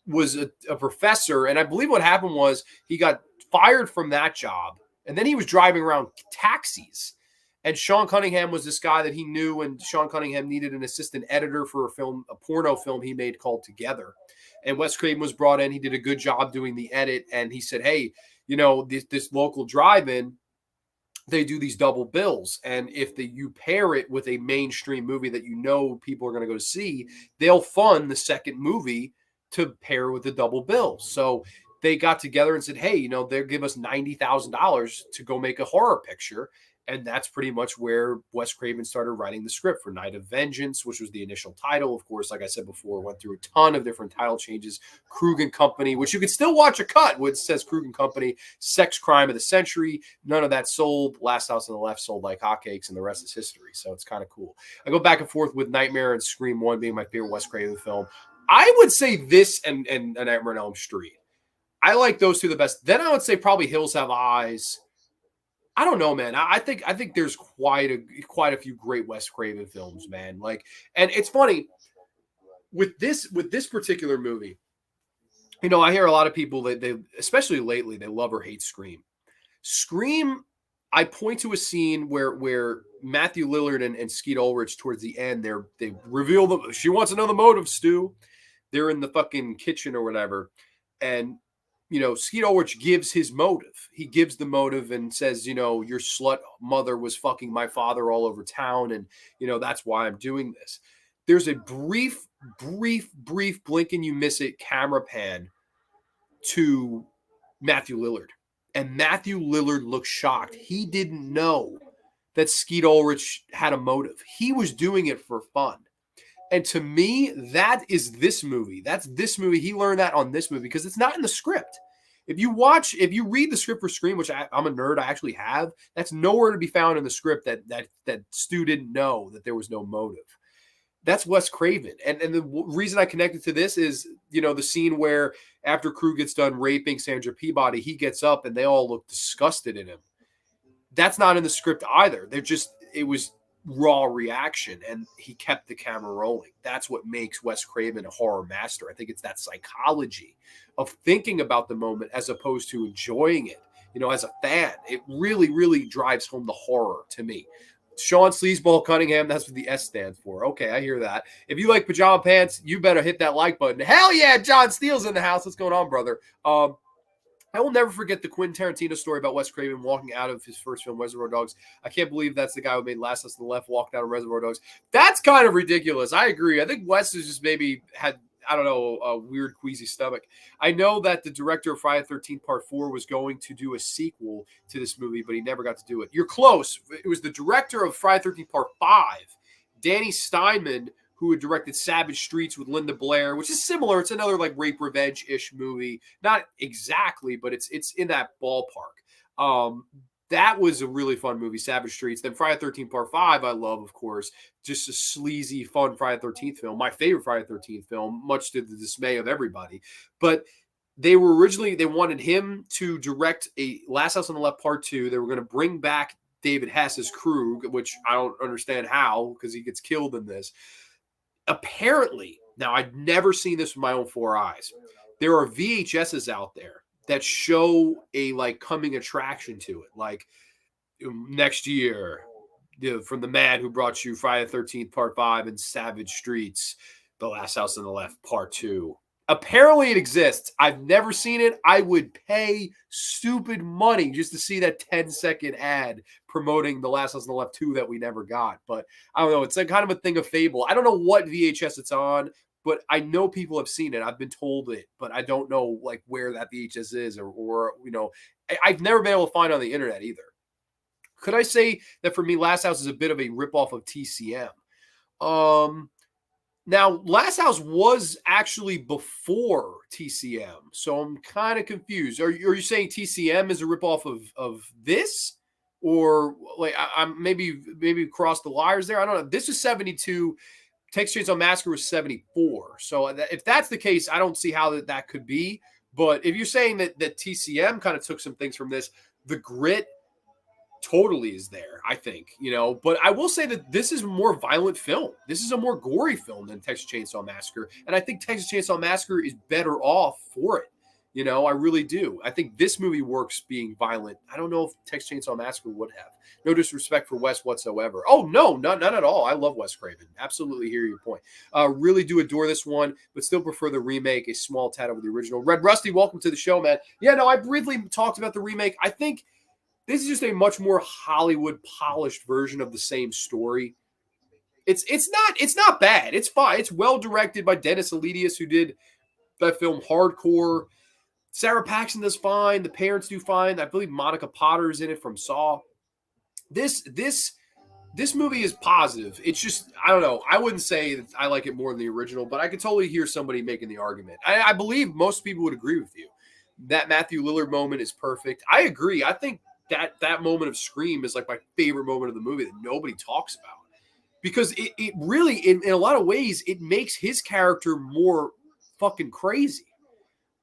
was a professor, and I believe what happened was he got fired from that job, and then he was driving around taxis. And Sean Cunningham was this guy that he knew, and Sean Cunningham needed an assistant editor for a porno film he made called Together. And Wes Craven was brought in. He did a good job doing the edit, and he said, hey, you know, this local drive-in, they do these double bills. And if you pair it with a mainstream movie that you know people are going to go see, they'll fund the second movie to pair with the double bill. So they got together and said, hey, you know, they'll give us $90,000 to go make a horror picture. And that's pretty much where Wes Craven started writing the script for Night of Vengeance, which was the initial title. Of course, like I said before, went through a ton of different title changes. Krug and Company, which you can still watch a cut, which says Krug and Company, Sex Crime of the Century. None of that sold. Last House on the Left sold like hotcakes, and the rest is history. So it's kind of cool. I go back and forth with Nightmare and Scream 1 being my favorite Wes Craven film. I would say this and Nightmare on Elm Street. I like those two the best. Then I would say probably Hills Have Eyes. I don't know, man. I think there's quite a few great Wes Craven films, man. Like, and it's funny with this particular movie. You know, I hear a lot of people that they, especially lately, they love or hate Scream. Scream, I point to a scene where Matthew Lillard and Skeet Ulrich towards the end, they reveal that she wants to know the motive, Stu. They're in the fucking kitchen or whatever, and you know, Skeet Ulrich gives his motive. He gives the motive and says, you know, your slut mother was fucking my father all over town, and you know that's why I'm doing this. There's a brief blink and you miss it camera pan to Matthew Lillard, and Matthew Lillard looks shocked. He didn't know that Skeet Ulrich had a motive. He was doing it for fun. And to me, that is this movie. That's this movie. He learned that on this movie because it's not in the script. If you read the script for Scream, which I'm a nerd, I actually have, that's nowhere to be found in the script that Stu didn't know that there was no motive. That's Wes Craven. And the reason I connected to this is, you know, the scene where after Krug gets done raping Sandra Peabody, he gets up and they all look disgusted at him. That's not in the script either. It was raw reaction, and he kept the camera rolling. That's what makes Wes Craven a horror master. I think it's that psychology of thinking about the moment as opposed to enjoying it. You know, as a fan, it really drives home the horror to me. Sean Sleazeball Cunningham, that's what the S stands for. Okay, I hear that. If you like pajama pants, you better hit that like button. Hell yeah, John Steele's in the house. What's going on, brother? I will never forget the Quentin Tarantino story about Wes Craven walking out of his first film, Reservoir Dogs. I can't believe that's the guy who made Last House on the Left walked out of Reservoir Dogs. That's kind of ridiculous. I agree. I think Wes has just maybe had, I don't know, a weird queasy stomach. I know that the director of Friday the 13th Part 4 was going to do a sequel to this movie, but he never got to do it. You're close. It was the director of Friday the 13th Part 5, Danny Steinman, who had directed Savage Streets with Linda Blair, which is similar. It's another like rape revenge-ish movie. Not exactly, but it's in that ballpark. That was a really fun movie, Savage Streets. Then Friday the 13th Part 5, I love, of course. Just a sleazy, fun Friday the 13th film. My favorite Friday the 13th film, much to the dismay of everybody. But they wanted him to direct a Last House on the Left Part 2. They were going to bring back David Hess as Krug, which I don't understand how, because he gets killed in this. Apparently, now I'd never seen this with my own four eyes. there are VHSs out there that show a like coming attraction to it, like next year, from the man who brought you Friday the 13th Part 5 and Savage Streets, The Last House on the Left Part 2. Apparently it exists. I've never seen it. I would pay stupid money just to see that 10-second ad promoting The Last House on the Left 2 that we never got. But I don't know. It's like kind of a thing of fable. I don't know what VHS it's on, but I know people have seen it. I've been told it, but I don't know like where that VHS is or you know, I've never been able to find it on the internet either. Could I say that for me, Last House is a bit of a ripoff of TCM? Now, Last House was actually before TCM, so I'm kind of confused. Are you saying TCM is a ripoff of this, or like I'm maybe crossed the wires there? I don't know. This is 72. Texas Chainsaw Massacre was 74. So if that's the case, I don't see how that could be. But if you're saying that TCM kind of took some things from this, the grit totally is there, I think, you know. But I will say that this is a more violent film. This is a more gory film than Texas Chainsaw Massacre. And I think Texas Chainsaw Massacre is better off for it. You know, I really do. I think this movie works being violent. I don't know if Texas Chainsaw Massacre would have. No disrespect for Wes whatsoever. Oh, no, none at all. I love Wes Craven. Absolutely hear your point. Really do adore this one, but still prefer the remake a small tad over the original. Red Rusty, welcome to the show, man. Yeah, no, I briefly talked about the remake. I think this is just a much more Hollywood polished version of the same story. It's not bad. It's fine. It's well directed by Dennis Elidius, who did that film Hardcore. Sarah Paxton does fine. The parents do fine. I believe Monica Potter is in it from Saw. This movie is positive. It's just, I don't know. I wouldn't say that I like it more than the original, but I could totally hear somebody making the argument. I believe most people would agree with you. That Matthew Lillard moment is perfect. I agree. I think that moment of Scream is like my favorite moment of the movie that nobody talks about, because it really, in a lot of ways, it makes his character more fucking crazy.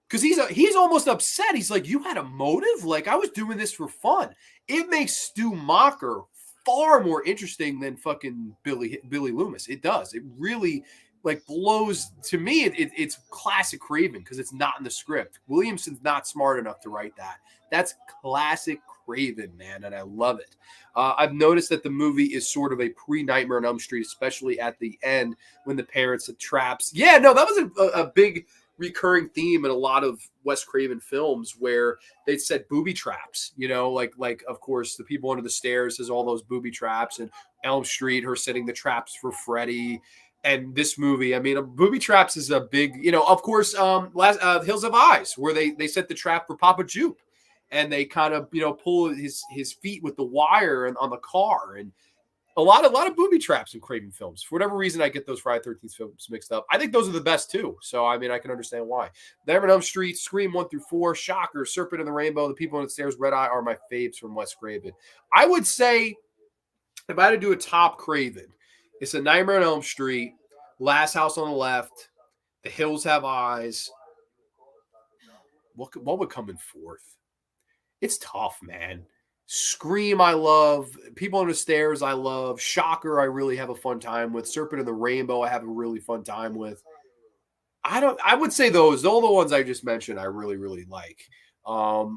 Because he's almost upset. He's like, you had a motive? Like, I was doing this for fun. It makes Stu Macher far more interesting than fucking Billy Loomis. It does. It really like blows, to me, it's classic Craven because it's not in the script. Williamson's not smart enough to write that. That's classic Craven, man, and I love it. I've noticed that the movie is sort of a pre-Nightmare on Elm Street, especially at the end when the parents had traps. Yeah, no, that was a big recurring theme in a lot of Wes Craven films where they said booby traps, you know, like of course the people under the stairs has all those booby traps, and Elm Street, her setting the traps for Freddy. And this movie, I mean, booby traps is a big, you know, of course, Hills Have Eyes, where they set the trap for Papa Jupe, and they kind of, you know, pull his feet with the wire and on the car, and a lot of booby traps in Craven films. For whatever reason, I get those Friday the 13th films mixed up. I think those are the best too. So, I mean, I can understand why. Nightmare on Elm Street, Scream 1 through 4, Shocker, Serpent in the Rainbow, The People on the Stairs, Red Eye are my faves from Wes Craven. I would say if I had to do a top Craven, it's a Nightmare on Elm Street, Last House on the Left, The Hills Have Eyes. What would come in fourth? It's tough, man. Scream, I love. People on the Stairs, I love. Shocker, I really have a fun time with. Serpent in the Rainbow, I have a really fun time with. I would say those. All the ones I just mentioned, I really, really like.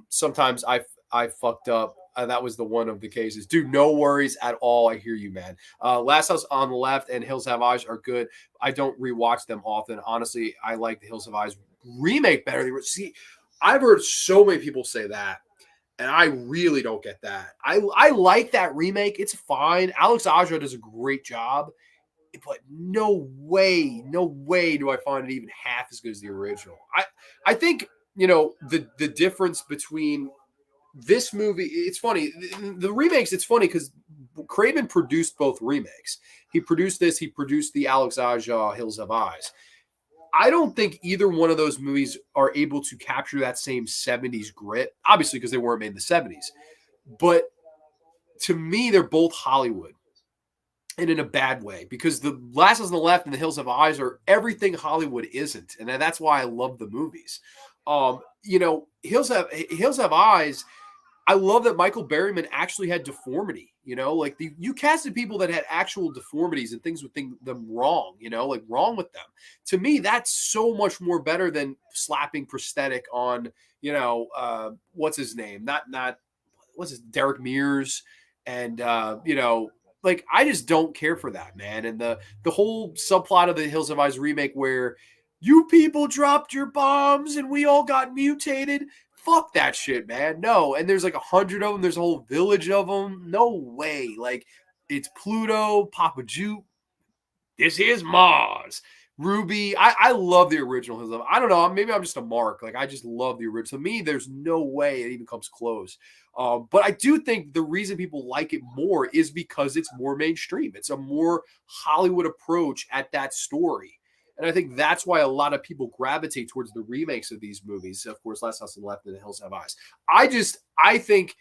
Sometimes I fucked up. That was the one of the cases. Dude, no worries at all. I hear you, man. Last House on the Left and Hills Have Eyes are good. I don't rewatch them often. Honestly, I like the Hills Have Eyes remake better. See, I've heard so many people say that, and I really don't get that. I like that remake. It's fine. Alex Aja does a great job, but no way do I find it even half as good as the original. I think, you know, the difference between this movie, it's funny. The remakes, it's funny because Craven produced both remakes. He produced this. He produced the Alex Aja Hills Have Eyes. I don't think either one of those movies are able to capture that same 70s grit, obviously because they weren't made in the 70s. But to me, they're both Hollywood, and in a bad way, because the Last House on the Left and the Hills Have Eyes are everything Hollywood isn't, and that's why I love the movies. You know, Hills Have Eyes, I love that Michael Berryman actually had deformity, like you casted people that had actual deformities and things would think them wrong, like wrong with them. To me, that's so much more better than slapping prosthetic on, what's his name? Not what's his Derek Mears. And like I just don't care for that, man. And the whole subplot of the Hills Have Eyes remake where you people dropped your bombs and we all got mutated. Fuck that shit, man. No. And there's like 100 of them. There's a whole village of them. No way. Like it's Pluto, Papa Jupe. This is Mars. Ruby. I love the original Hills of. I don't know. Maybe I'm just a mark. Like I just love the original. To me, there's no way it even comes close. But I do think the reason people like it more is because it's more mainstream. It's a more Hollywood approach at that story. And I think that's why a lot of people gravitate towards the remakes of these movies. Of course, Last House on the Left and The Hills Have Eyes. I think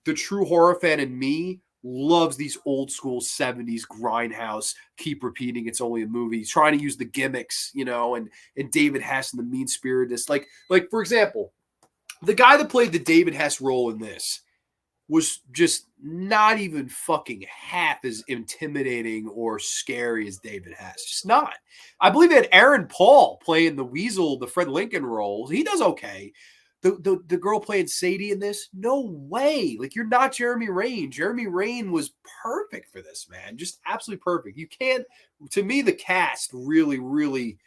the true horror fan in me loves these old school 70s Grindhouse, keep repeating it's only a movie, trying to use the gimmicks, and David Hess and the mean spiritedness. Like for example, the guy that played the David Hess role in this was just not even fucking half as intimidating or scary as David Hess. Just not. I believe they had Aaron Paul playing the Weasel, the Fred Lincoln role. He does okay. The girl playing Sadie in this, no way. Like, you're not Jeremy Rain. Jeremy Rain was perfect for this, man. Just absolutely perfect. You can't, to me, the cast really, really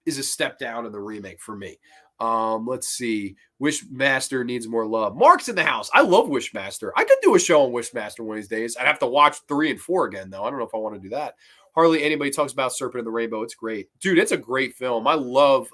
is a step down in the remake for me. Let's see. Wishmaster needs more love. Mark's in the house. I love Wishmaster. I could do a show on Wishmaster one of these days. I'd have to watch 3 and 4 again, though. I don't know if I want to do that. Hardly anybody talks about Serpent in the Rainbow. It's great. Dude, it's a great film. I love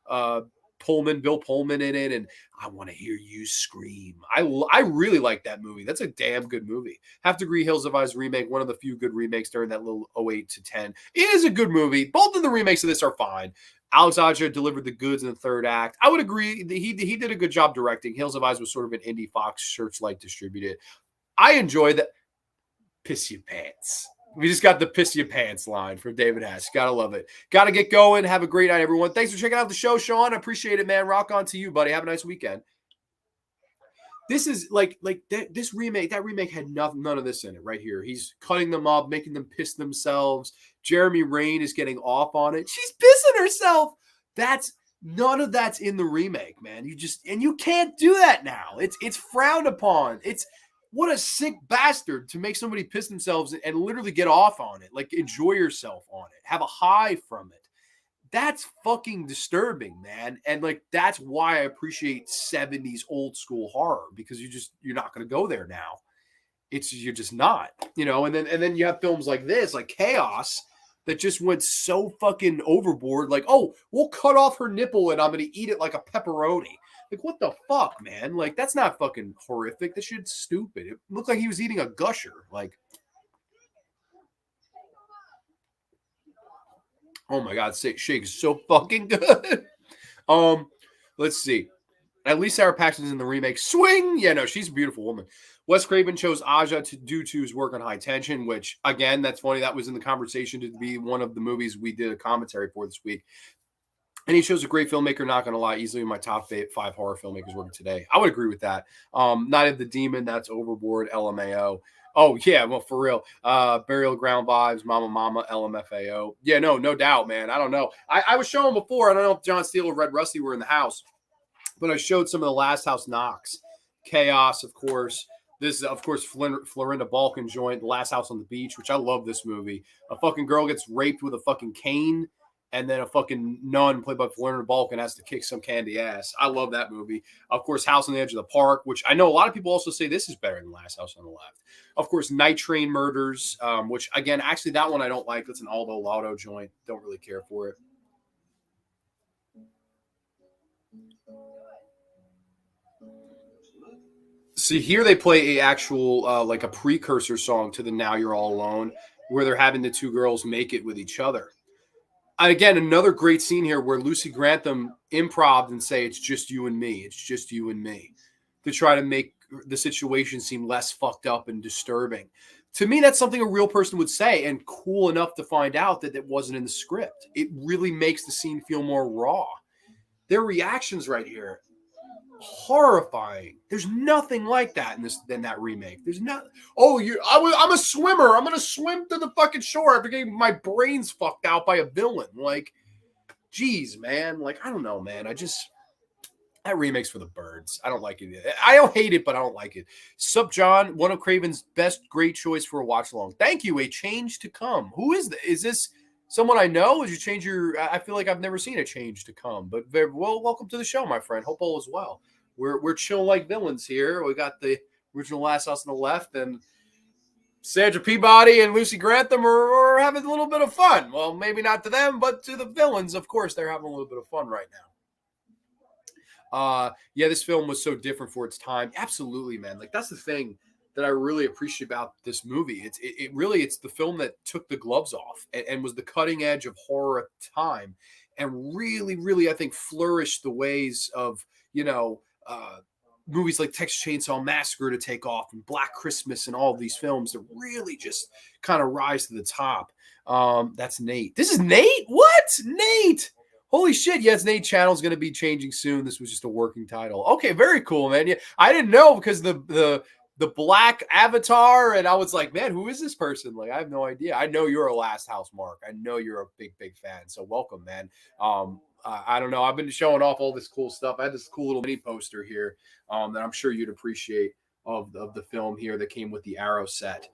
Bill Pullman in it, and I want to hear you scream. I really like that movie. That's a damn good movie. Have to agree, Hills Have Eyes remake, one of the few good remakes during that little 08 to 10. It is a good movie. Both of the remakes of this are fine. Alex Aja delivered the goods in the third act. I would agree. He did a good job directing. Hills Have Eyes was sort of an indie Fox Searchlight distributed. I enjoyed that. Piss your pants. We just got the piss your pants line from David Hess. Gotta love it. Gotta get going. Have a great night, everyone. Thanks for checking out the show, Sean. I appreciate it, man. Rock on to you, buddy. Have a nice weekend. This is like this remake. That remake had none of this in it right here. He's cutting them up, making them piss themselves. Jeremy Rain is getting off on it. She's pissing herself. None of that's in the remake, man. You can't do that now. It's frowned upon. What a sick bastard to make somebody piss themselves and literally get off on it. Like, enjoy yourself on it. Have a high from it. That's fucking disturbing, man. And like, that's why I appreciate 70s old school horror, because you're not going to go there now. You're just not, and then you have films like this, like Chaos, that just went so fucking overboard. Like, oh, we'll cut off her nipple and I'm going to eat it like a pepperoni. Like, what the fuck, man? Like, that's not fucking horrific. That shit's stupid. It looked like he was eating a gusher. Like, oh my God, Shake is so fucking good. Let's see. At least Sarah Paxton's in the remake. Swing! Yeah, no, she's a beautiful woman. Wes Craven chose Aja due to his work on High Tension, which, again, that's funny. That was in the conversation to be one of the movies we did a commentary for this week. And he chose a great filmmaker, not going to lie, easily in my top 5 horror filmmakers working today. I would agree with that. Night of the Demon, that's overboard, LMAO. Oh, yeah, well, for real. Burial Ground Vibes, Mama, LMFAO. Yeah, no doubt, man. I don't know. I was showing before. I don't know if John Steele or Red Rusty were in the house, but I showed some of the Last House Knocks. Chaos, of course. This is, of course, Florinda Balkan joint, The Last House on the Beach, which I love this movie. A fucking girl gets raped with a fucking cane, and then a fucking nun played by Florinda Balkan has to kick some candy ass. I love that movie. Of course, House on the Edge of the Park, which I know a lot of people also say this is better than Last House on the Left. Of course, Night Train Murders, which, again, actually that one I don't like. It's an Aldo Laudo joint. Don't really care for it. See, here they play a actual, like a precursor song to the Now You're All Alone, where they're having the two girls make it with each other. And again, another great scene here where Lucy Grantham improv'd and say, it's just you and me. It's just you and me, to try to make the situation seem less fucked up and disturbing. To me, that's something a real person would say, and cool enough to find out that it wasn't in the script. It really makes the scene feel more raw. Their reactions right here. horrifying. There's nothing like that in that remake. There's not. Oh, I'm a swimmer. I'm gonna swim to the fucking shore after getting my brains fucked out by a villain. Like, geez, man. Like, I don't know, man. That remake's for the birds. I don't like it. I don't hate it, but I don't like it. Sup, John? One of Craven's best, great choice for a watch along. Thank you. A change to come. Who is this? Is this someone I know? Did you change your? I feel like I've never seen a change to come. But very well, welcome to the show, my friend. Hope all is well. We're chill like villains here. We got the original Last House on the left, and Sandra Peabody and Lucy Grantham are having a little bit of fun. Well, maybe not to them, but to the villains, of course, they're having a little bit of fun right now. Yeah, this film was so different for its time. Absolutely, man. Like, that's the thing that I really appreciate about this movie. It's the film that took the gloves off and was the cutting edge of horror at the time, and really, really, I think, flourished the ways of, movies like Texas Chainsaw Massacre to take off, and Black Christmas, and all of these films that really just kind of rise to the top. That's Nate. This is Nate? What? Nate! Holy shit, yes, Nate Channel's going to be changing soon. This was just a working title. Okay, very cool, man. Yeah, I didn't know because the black avatar, and I was like, man, who is this person? Like, I have no idea. I know you're a Last House Mark. I know you're a big, big fan. So welcome, man. I don't know. I've been showing off all this cool stuff. I had this cool little mini poster here that I'm sure you'd appreciate of the film here that came with the Arrow set.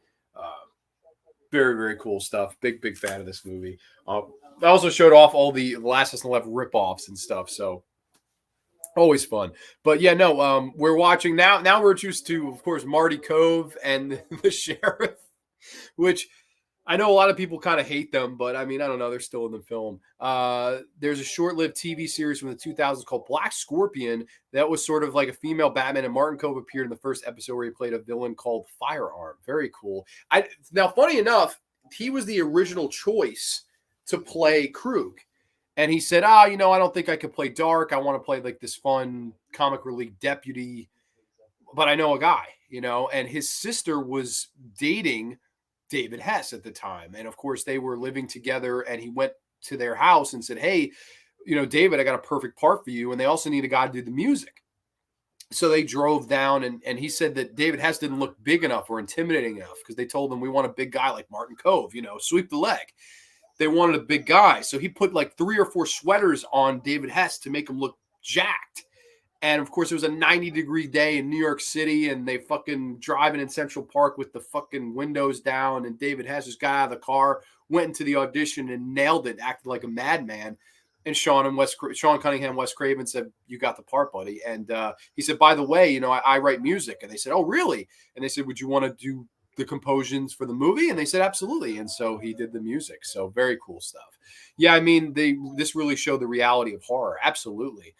Very, very cool stuff. Big, big fan of this movie. I also showed off all the Last House on the Left ripoffs and stuff. So always fun. But yeah, no, we're watching now. Now we're introduced to, of course, Marty Cove and the sheriff, which I know a lot of people kind of hate them, but I mean, I don't know. They're still in the film. There's a short-lived TV series from the 2000s called Black Scorpion that was sort of like a female Batman, and Martin Cove appeared in the first episode where he played a villain called Firearm. Very cool. Now, funny enough, he was the original choice to play Krug. And he said, I don't think I could play dark. I want to play like this fun comic relief deputy, but I know a guy, and his sister was dating David Hess at the time. And of course they were living together, and he went to their house and said, hey, David, I got a perfect part for you. And they also need a guy to do the music. So they drove down, and he said that David Hess didn't look big enough or intimidating enough because they told him we want a big guy like Martin Cove, sweep the leg. They wanted a big guy. So he put like 3 or 4 sweaters on David Hess to make him look jacked. And of course, it was a 90-degree day in New York City, and they fucking driving in Central Park with the fucking windows down. And David Hess just got out of the car, went into the audition and nailed it, acted like a madman. And Sean Cunningham, Wes Craven said, you got the part, buddy. And he said, by the way, I write music. And they said, oh, really? And they said, would you want to do the compositions for the movie? And they said absolutely. And so he did the music. So very cool stuff. Yeah, I mean, this really showed the reality of horror. Absolutely.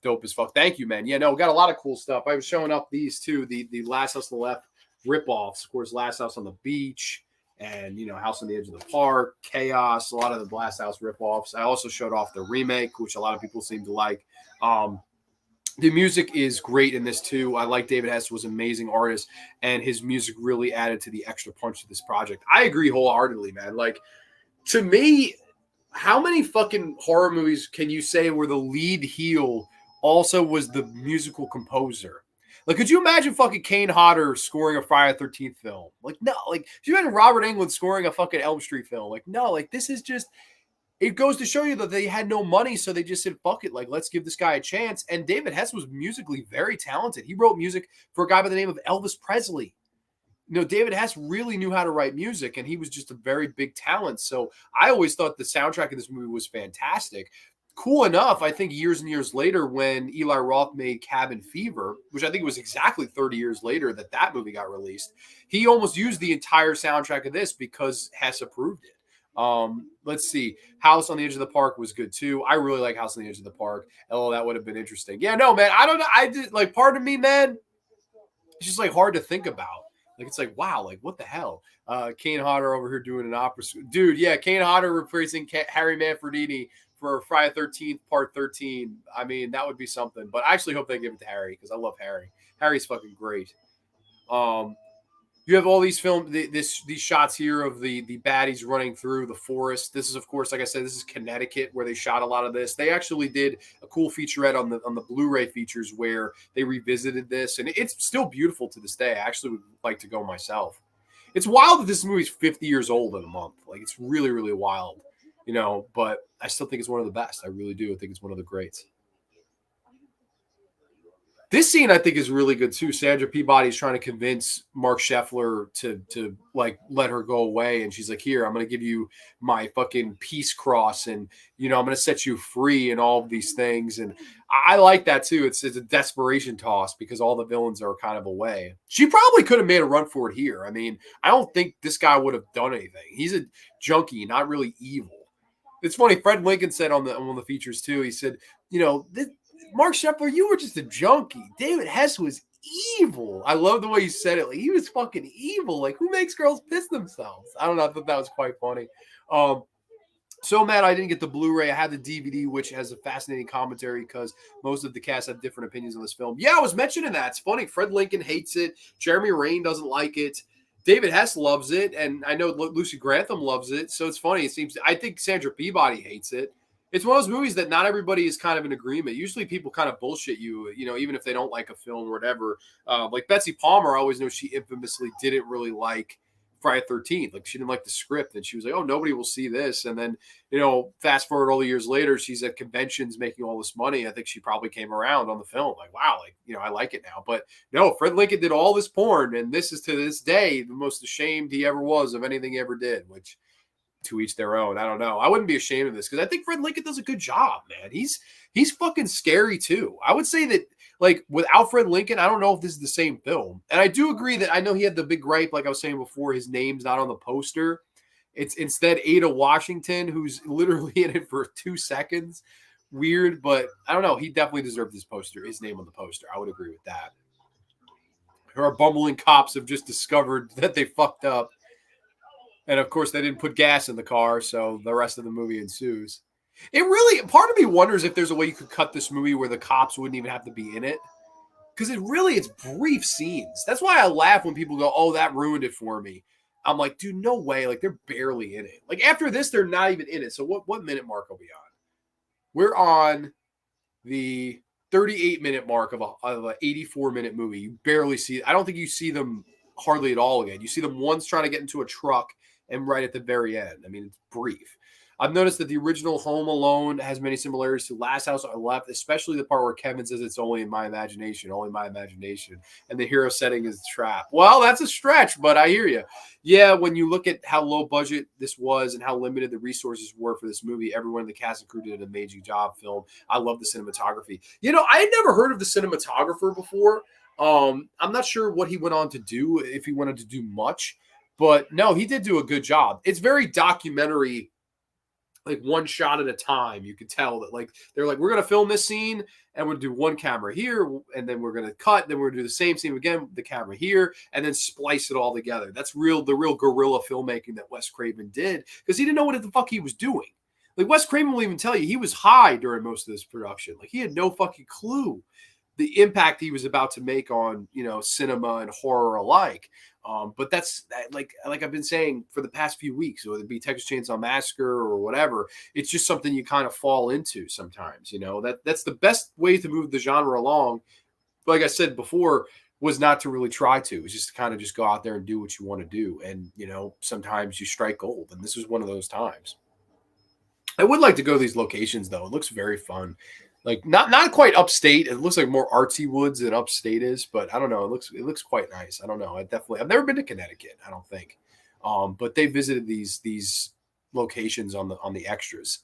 Dope as fuck. Thank you, man. Yeah, no, we got a lot of cool stuff. I was showing up these too, the Last House on the Left ripoffs. Of course, Last House on the Beach, and House on the Edge of the Park, Chaos, a lot of the Last House ripoffs. I also showed off the remake, which a lot of people seem to like. The music is great in this too. I like David Hess, was an amazing artist, and his music really added to the extra punch to this project. I agree wholeheartedly, man. Like, to me, how many fucking horror movies can you say where the lead heel also was the musical composer? Like, could you imagine fucking Kane Hodder scoring a Friday the 13th film? Like, no. Like, could you imagine Robert Englund scoring a fucking Elm Street film? Like, no. Like, this is just... It goes to show you that they had no money, so they just said, fuck it, like, let's give this guy a chance. And David Hess was musically very talented. He wrote music for a guy by the name of Elvis Presley. David Hess really knew how to write music, and he was just a very big talent. So I always thought the soundtrack of this movie was fantastic. Cool enough, I think years and years later when Eli Roth made Cabin Fever, which I think was exactly 30 years later that movie got released, he almost used the entire soundtrack of this because Hess approved it. Let's see. House on the Edge of the Park was good too. I really like House on the Edge of the Park. Oh, that would have been interesting. Yeah, no, man. I don't know. I did, like, part of me, man, it's just like hard to think about. Like, it's like, wow, like, what the hell? Kane Hodder over here doing an opera. Dude, yeah, Kane Hodder replacing Harry Manfredini for Friday 13th, part 13. I mean, that would be something. But I actually hope they give it to Harry because I love Harry. Harry's fucking great. You have all these these shots here of the baddies running through the forest. This is, of course, like I said, this is Connecticut where they shot a lot of this. They actually did a cool featurette on the Blu-ray features where they revisited this, and it's still beautiful to this day. I actually would like to go myself. It's wild that this movie's 50 years old in a month. Like, it's really, really wild, but I still think it's one of the best. I really do. I think it's one of the greats. This scene I think is really good too. Sandra Peabody's trying to convince Mark Scheffler to like let her go away, and she's like, "Here, I'm going to give you my fucking peace cross, and I'm going to set you free, and all of these things." And I like that too. It's a desperation toss because all the villains are kind of away. She probably could have made a run for it here. I mean, I don't think this guy would have done anything. He's a junkie, not really evil. It's funny. Fred Lincoln said on one of the features too. He said, Mark Scheffler, you were just a junkie. David Hess was evil. I love the way you said it. Like, he was fucking evil. Like, who makes girls piss themselves? I don't know. I thought that was quite funny. So mad I didn't get the Blu-ray. I had the DVD, which has a fascinating commentary because most of the cast have different opinions on this film. Yeah, I was mentioning that. It's funny. Fred Lincoln hates it. Jeremy Rain doesn't like it. David Hess loves it. And I know Lucy Grantham loves it. So it's funny. I think Sandra Peabody hates it. It's one of those movies that not everybody is kind of in agreement. Usually people kind of bullshit you, even if they don't like a film or whatever. Like Betsy Palmer, I always know she infamously didn't really like Friday the 13th. Like, she didn't like the script, and she was like, oh, nobody will see this. And then, fast forward all the years later, she's at conventions making all this money. I think she probably came around on the film. Like, wow, I like it now. But no, Fred Lincoln did all this porn, and this is to this day the most ashamed he ever was of anything he ever did, which to each their own. I don't know. I wouldn't be ashamed of this because I think Fred Lincoln does a good job, man. He's fucking scary too. I would say that, like, without Fred Lincoln, I don't know if this is the same film. And I do agree that I know he had the big gripe, like I was saying before, his name's not on the poster. It's instead Ada Washington, who's literally in it for 2 seconds. Weird, but I don't know. He definitely deserved his name on the poster. I would agree with that. Our bumbling cops have just discovered that they fucked up. And of course, they didn't put gas in the car, so the rest of the movie ensues. Part of me wonders if there's a way you could cut this movie where the cops wouldn't even have to be in it. Because it's brief scenes. That's why I laugh when people go, oh, that ruined it for me. I'm like, dude, no way. Like, they're barely in it. Like, after this, they're not even in it. So what minute mark are we on? We're on the 38-minute mark of an 84-minute movie. You barely see it. I don't think you see them hardly at all again. You see them once trying to get into a truck, and right at the very end. I mean, it's brief. I've noticed that the original Home Alone has many similarities to Last House on the Left, especially the part where Kevin says it's only my imagination, and the hero setting is the trap. Well, that's a stretch, but I hear you. Yeah, when you look at how low budget this was and how limited the resources were for this movie, everyone in the cast and crew did an amazing job. Film. I love the cinematography. I had never heard of the cinematographer before. I'm not sure what he went on to do, if he wanted to do much. But no, he did do a good job. It's very documentary, like one shot at a time. You could tell that, like, they're like, we're going to film this scene and we'll do one camera here, and then we're going to cut. Then we're going to do the same scene again, the camera here, and then splice it all together. That's the real guerrilla filmmaking that Wes Craven did, because he didn't know what the fuck he was doing. Like, Wes Craven will even tell you he was high during most of this production. Like, he had no fucking clue the impact he was about to make on, cinema and horror alike. But that's like I've been saying for the past few weeks, whether it be Texas Chainsaw Massacre or whatever, it's just something you kind of fall into sometimes. That's the best way to move the genre along. Like I said before, was not to really try to. It's just to kind of just go out there and do what you want to do. And, sometimes you strike gold. And this was one of those times. I would like to go to these locations, though. It looks very fun. Like, not quite upstate. It looks like more artsy woods than upstate is, but I don't know. It looks quite nice. I don't know. I've never been to Connecticut, I don't think. But they visited these locations on the extras.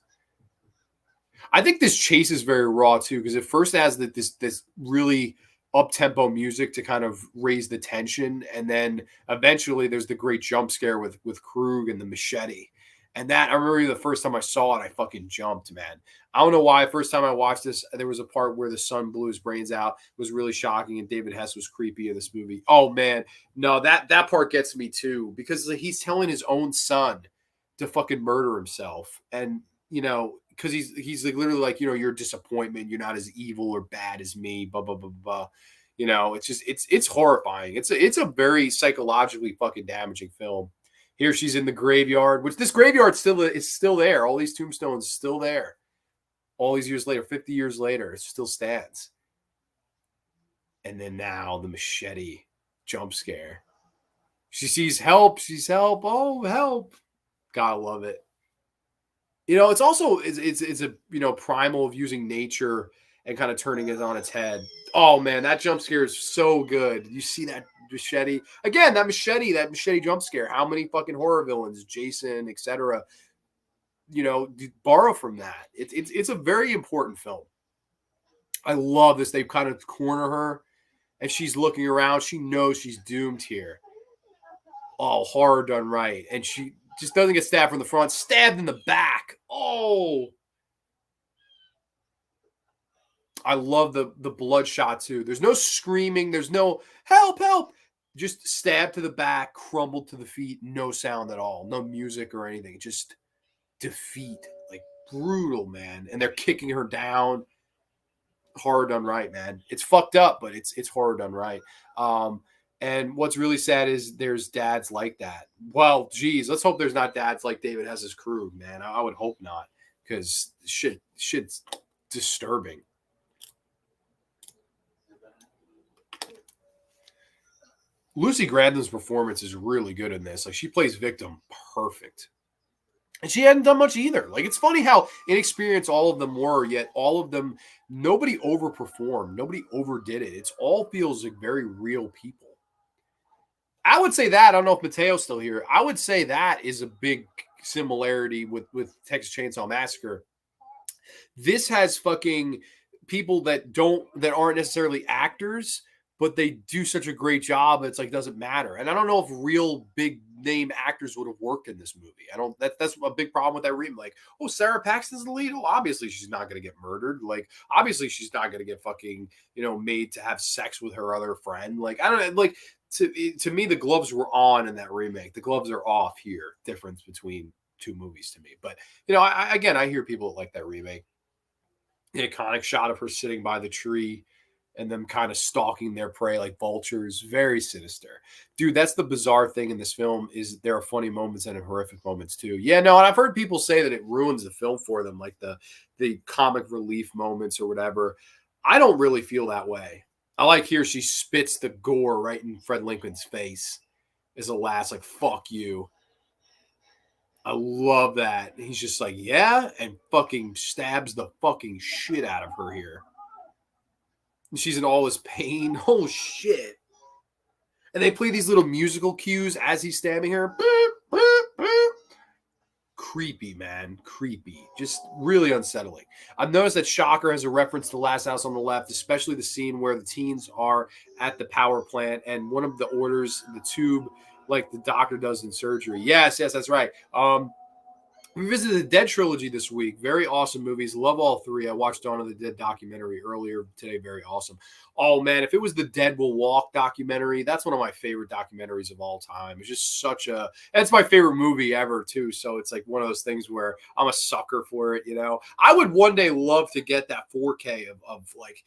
I think this chase is very raw too, because it first has this really up-tempo music to kind of raise the tension, and then eventually there's the great jump scare with Krug and the machete. And that, I remember the first time I saw it, I fucking jumped, man. I don't know why. First time I watched this, there was a part where the son blew his brains out. It was really shocking, and David Hess was creepy in this movie. Oh, man. No, that part gets me, too, because he's telling his own son to fucking murder himself. And, because he's like literally like, your disappointment, you're not as evil or bad as me, blah, blah, blah, blah. You know, it's horrifying. It's a very psychologically fucking damaging film. Here she's in the graveyard, which this graveyard still is still there. All these tombstones still there. All these years later, 50 years later, it still stands. And then now the machete jump scare. She sees help. She's help. Oh, help. Gotta love it. You know, it's also it's a primal of using nature and kind of turning it on its head. Oh man, that jump scare is so good. You see that machete again? That machete jump scare. How many fucking horror villains, Jason, etc. Borrow from that. It's a very important film. I love this. They kind of corner her, and she's looking around. She knows she's doomed here. Oh, horror done right, and she just doesn't get stabbed from the front, stabbed in the back. Oh, I love the bloodshot too. There's no screaming. There's no help, help. Just stabbed to the back, crumbled to the feet. No sound at all. No music or anything. Just defeat. Like brutal, man. And they're kicking her down. Horror done right, man. It's fucked up, but it's horror done right. And what's really sad is there's dads like that. Well, geez, let's hope there's not dads like David Hess's crew, man. I would hope not, because shit's disturbing. Lucy Grande's performance is really good in this. Like, she plays victim perfect. And she hadn't done much either. Like, it's funny how inexperienced all of them were, yet all of them, nobody overperformed. Nobody overdid it. It's all feels like very real people. I would say that. I don't know if Mateo's still here. I would say that is a big similarity with Texas Chainsaw Massacre. This has fucking people that aren't necessarily actors, but they do such a great job. It's like, doesn't matter. And I don't know if real big name actors would have worked in this movie. That's a big problem with that remake. Like, oh, Sarah Paxton's the lead. Well, obviously she's not going to get murdered. Like, obviously she's not going to get fucking, made to have sex with her other friend. Like, I don't know. Like, to me, the gloves were on in that remake. The gloves are off here. Difference between two movies to me. But, I hear people that like that remake. The iconic shot of her sitting by the tree and them kind of stalking their prey like vultures. Very sinister. Dude, that's the bizarre thing in this film is there are funny moments and horrific moments too. Yeah, no, and I've heard people say that it ruins the film for them, like the comic relief moments or whatever. I don't really feel that way. I like here she spits the gore right in Fred Lincoln's face as a last, like, fuck you. I love that. He's just like, yeah, and fucking stabs the fucking shit out of her here. She's in all this pain. Oh, shit. And they play these little musical cues as he's stabbing her. Creepy, man. Creepy. Just really unsettling. I've noticed that Shocker has a reference to Last House on the Left, especially the scene where the teens are at the power plant and one of the orders, the tube, like the doctor does in surgery. Yes, that's right. We visited the Dead trilogy this week. Very awesome movies. Love all three. I watched Dawn of the Dead documentary earlier today. Very awesome. Oh, man, if it was the Dead Will Walk documentary, that's one of my favorite documentaries of all time. It's just that's my favorite movie ever, too. So it's like one of those things where I'm a sucker for it, I would one day love to get that 4K of like,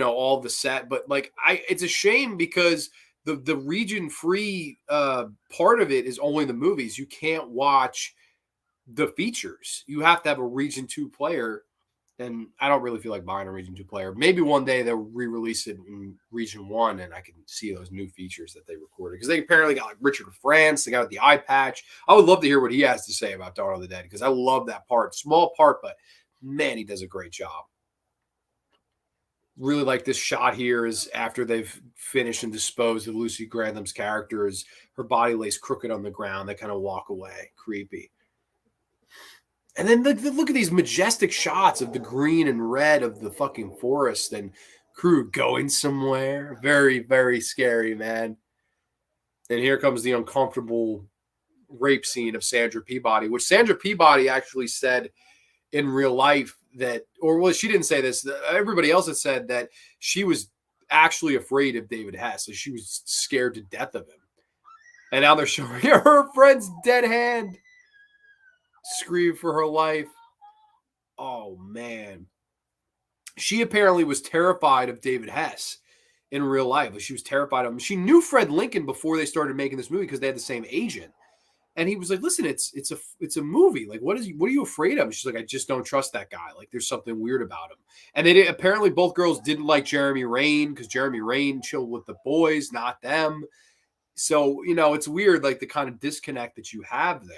all the set. But like, it's a shame because the region-free part of it is only the movies. You can't watch the features. You have to have a Region 2 player, and I don't really feel like buying a Region 2 player. Maybe one day they'll re-release it in Region 1 and I can see those new features that they recorded, because they apparently got like Richard France, they got the eye patch. I would love to hear what he has to say about Dawn of the Dead, because I love that part. Small part, but man, he does a great job. Really like this shot here is after they've finished and disposed of Lucy Grantham character, is her body lays crooked on the ground. They kind of walk away. Creepy. And then look at these majestic shots of the green and red of the fucking forest and crew going somewhere. Very, very scary, man. And here comes the uncomfortable rape scene of Sandra Peabody, which Sandra Peabody actually said in real life that, or well, she didn't say this. Everybody else had said that she was actually afraid of David Hess. So she was scared to death of him. And now they're showing her friend's dead hand. Scream for her life. Oh, man. She apparently was terrified of David Hess. in real life. Like, she was terrified of him. She knew Fred Lincoln before they started making this movie because they had the same agent. And he was like, "Listen, it's a movie. Like, what are you afraid of?" And she's like, "I just don't trust that guy. Like, there's something weird about him." And they did, apparently both girls didn't like Jeremy Rain because Jeremy Rain chilled with the boys, not them. So, it's weird, like the kind of disconnect that you have there.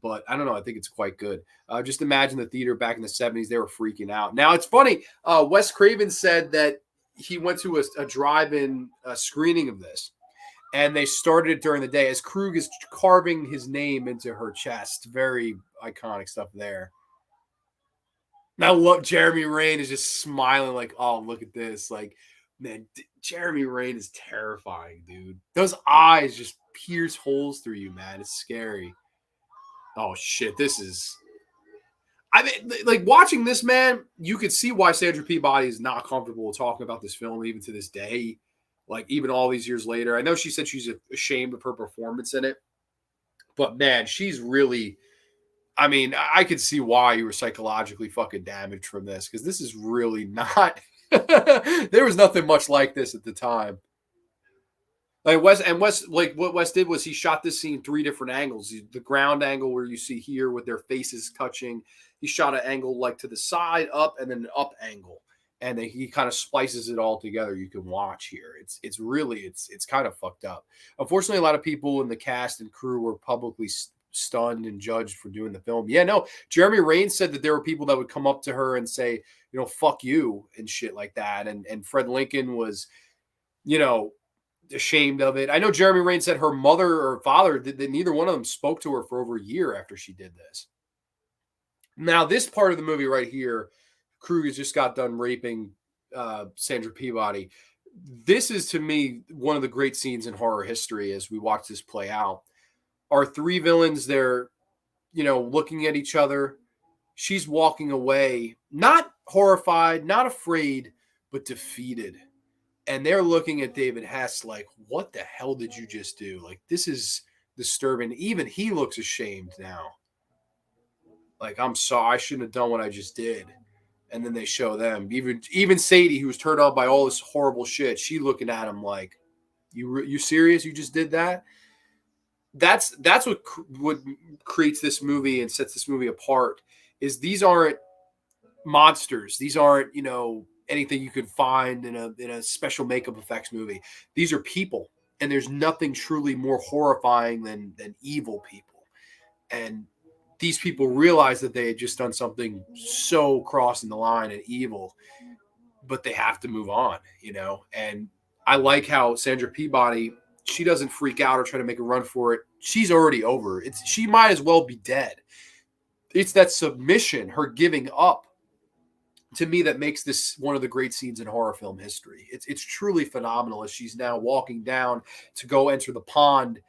But I don't know. I think it's quite good. Just imagine the theater back in the 70s. They were freaking out. Now, it's funny. Wes Craven said that he went to a drive-in screening of this, and they started it during the day as Krug is carving his name into her chest. Very iconic stuff there. Now, look, Jeremy Rain is just smiling like, "Oh, look at this." Like, man, Jeremy Rain is terrifying, dude. Those eyes just pierce holes through you, man. It's scary. Oh, shit. This is... I mean, like, watching this, man, you could see why Sandra Peabody is not comfortable talking about this film even to this day. Like, even all these years later. I know she said she's ashamed of her performance in it. But, man, she's really... I mean, I could see why you were psychologically fucking damaged from this, because this is really not... There was nothing much like this at the time. Like Wes, like what Wes did was he shot this scene 3 different angles. The ground angle where you see here with their faces touching. He shot an angle like to the side, up, and then an up angle. And then he kind of splices it all together. You can watch here. It's really kind of fucked up. Unfortunately, a lot of people in the cast and crew were publicly stunned and judged for doing the film. Yeah, no, Jeremy Rain said that there were people that would come up to her and say, "Fuck you," and shit like that. And Fred Lincoln was, ashamed of it. I know Jeremy Rain said her mother or father, that neither one of them spoke to her for over a year after she did this. Now, this part of the movie right here, Krug has just got done raping Sandra Peabody. This is, to me, one of the great scenes in horror history as we watch this play out. Our 3 villains, they're, looking at each other. She's walking away, not horrified, not afraid, but defeated. And they're looking at David Hess like, "What the hell did you just do? Like, this is disturbing." Even he looks ashamed now. Like, "I'm sorry, I shouldn't have done what I just did." And then they show them. Even Sadie, who was turned on by all this horrible shit, she looking at him like, "You serious? You just did that?" That's what creates this movie and sets this movie apart. Is these aren't monsters. These aren't, anything you could find in a special makeup effects movie. These are people, and there's nothing truly more horrifying than evil people. And these people realize that they had just done something so crossing the line and evil, but they have to move on, And I like how Sandra Peabody, she doesn't freak out or try to make a run for it. She's already over. She might as well be dead. It's that submission, her giving up, to me, that makes this one of the great scenes in horror film history. It's truly phenomenal as she's now walking down to go enter the pond,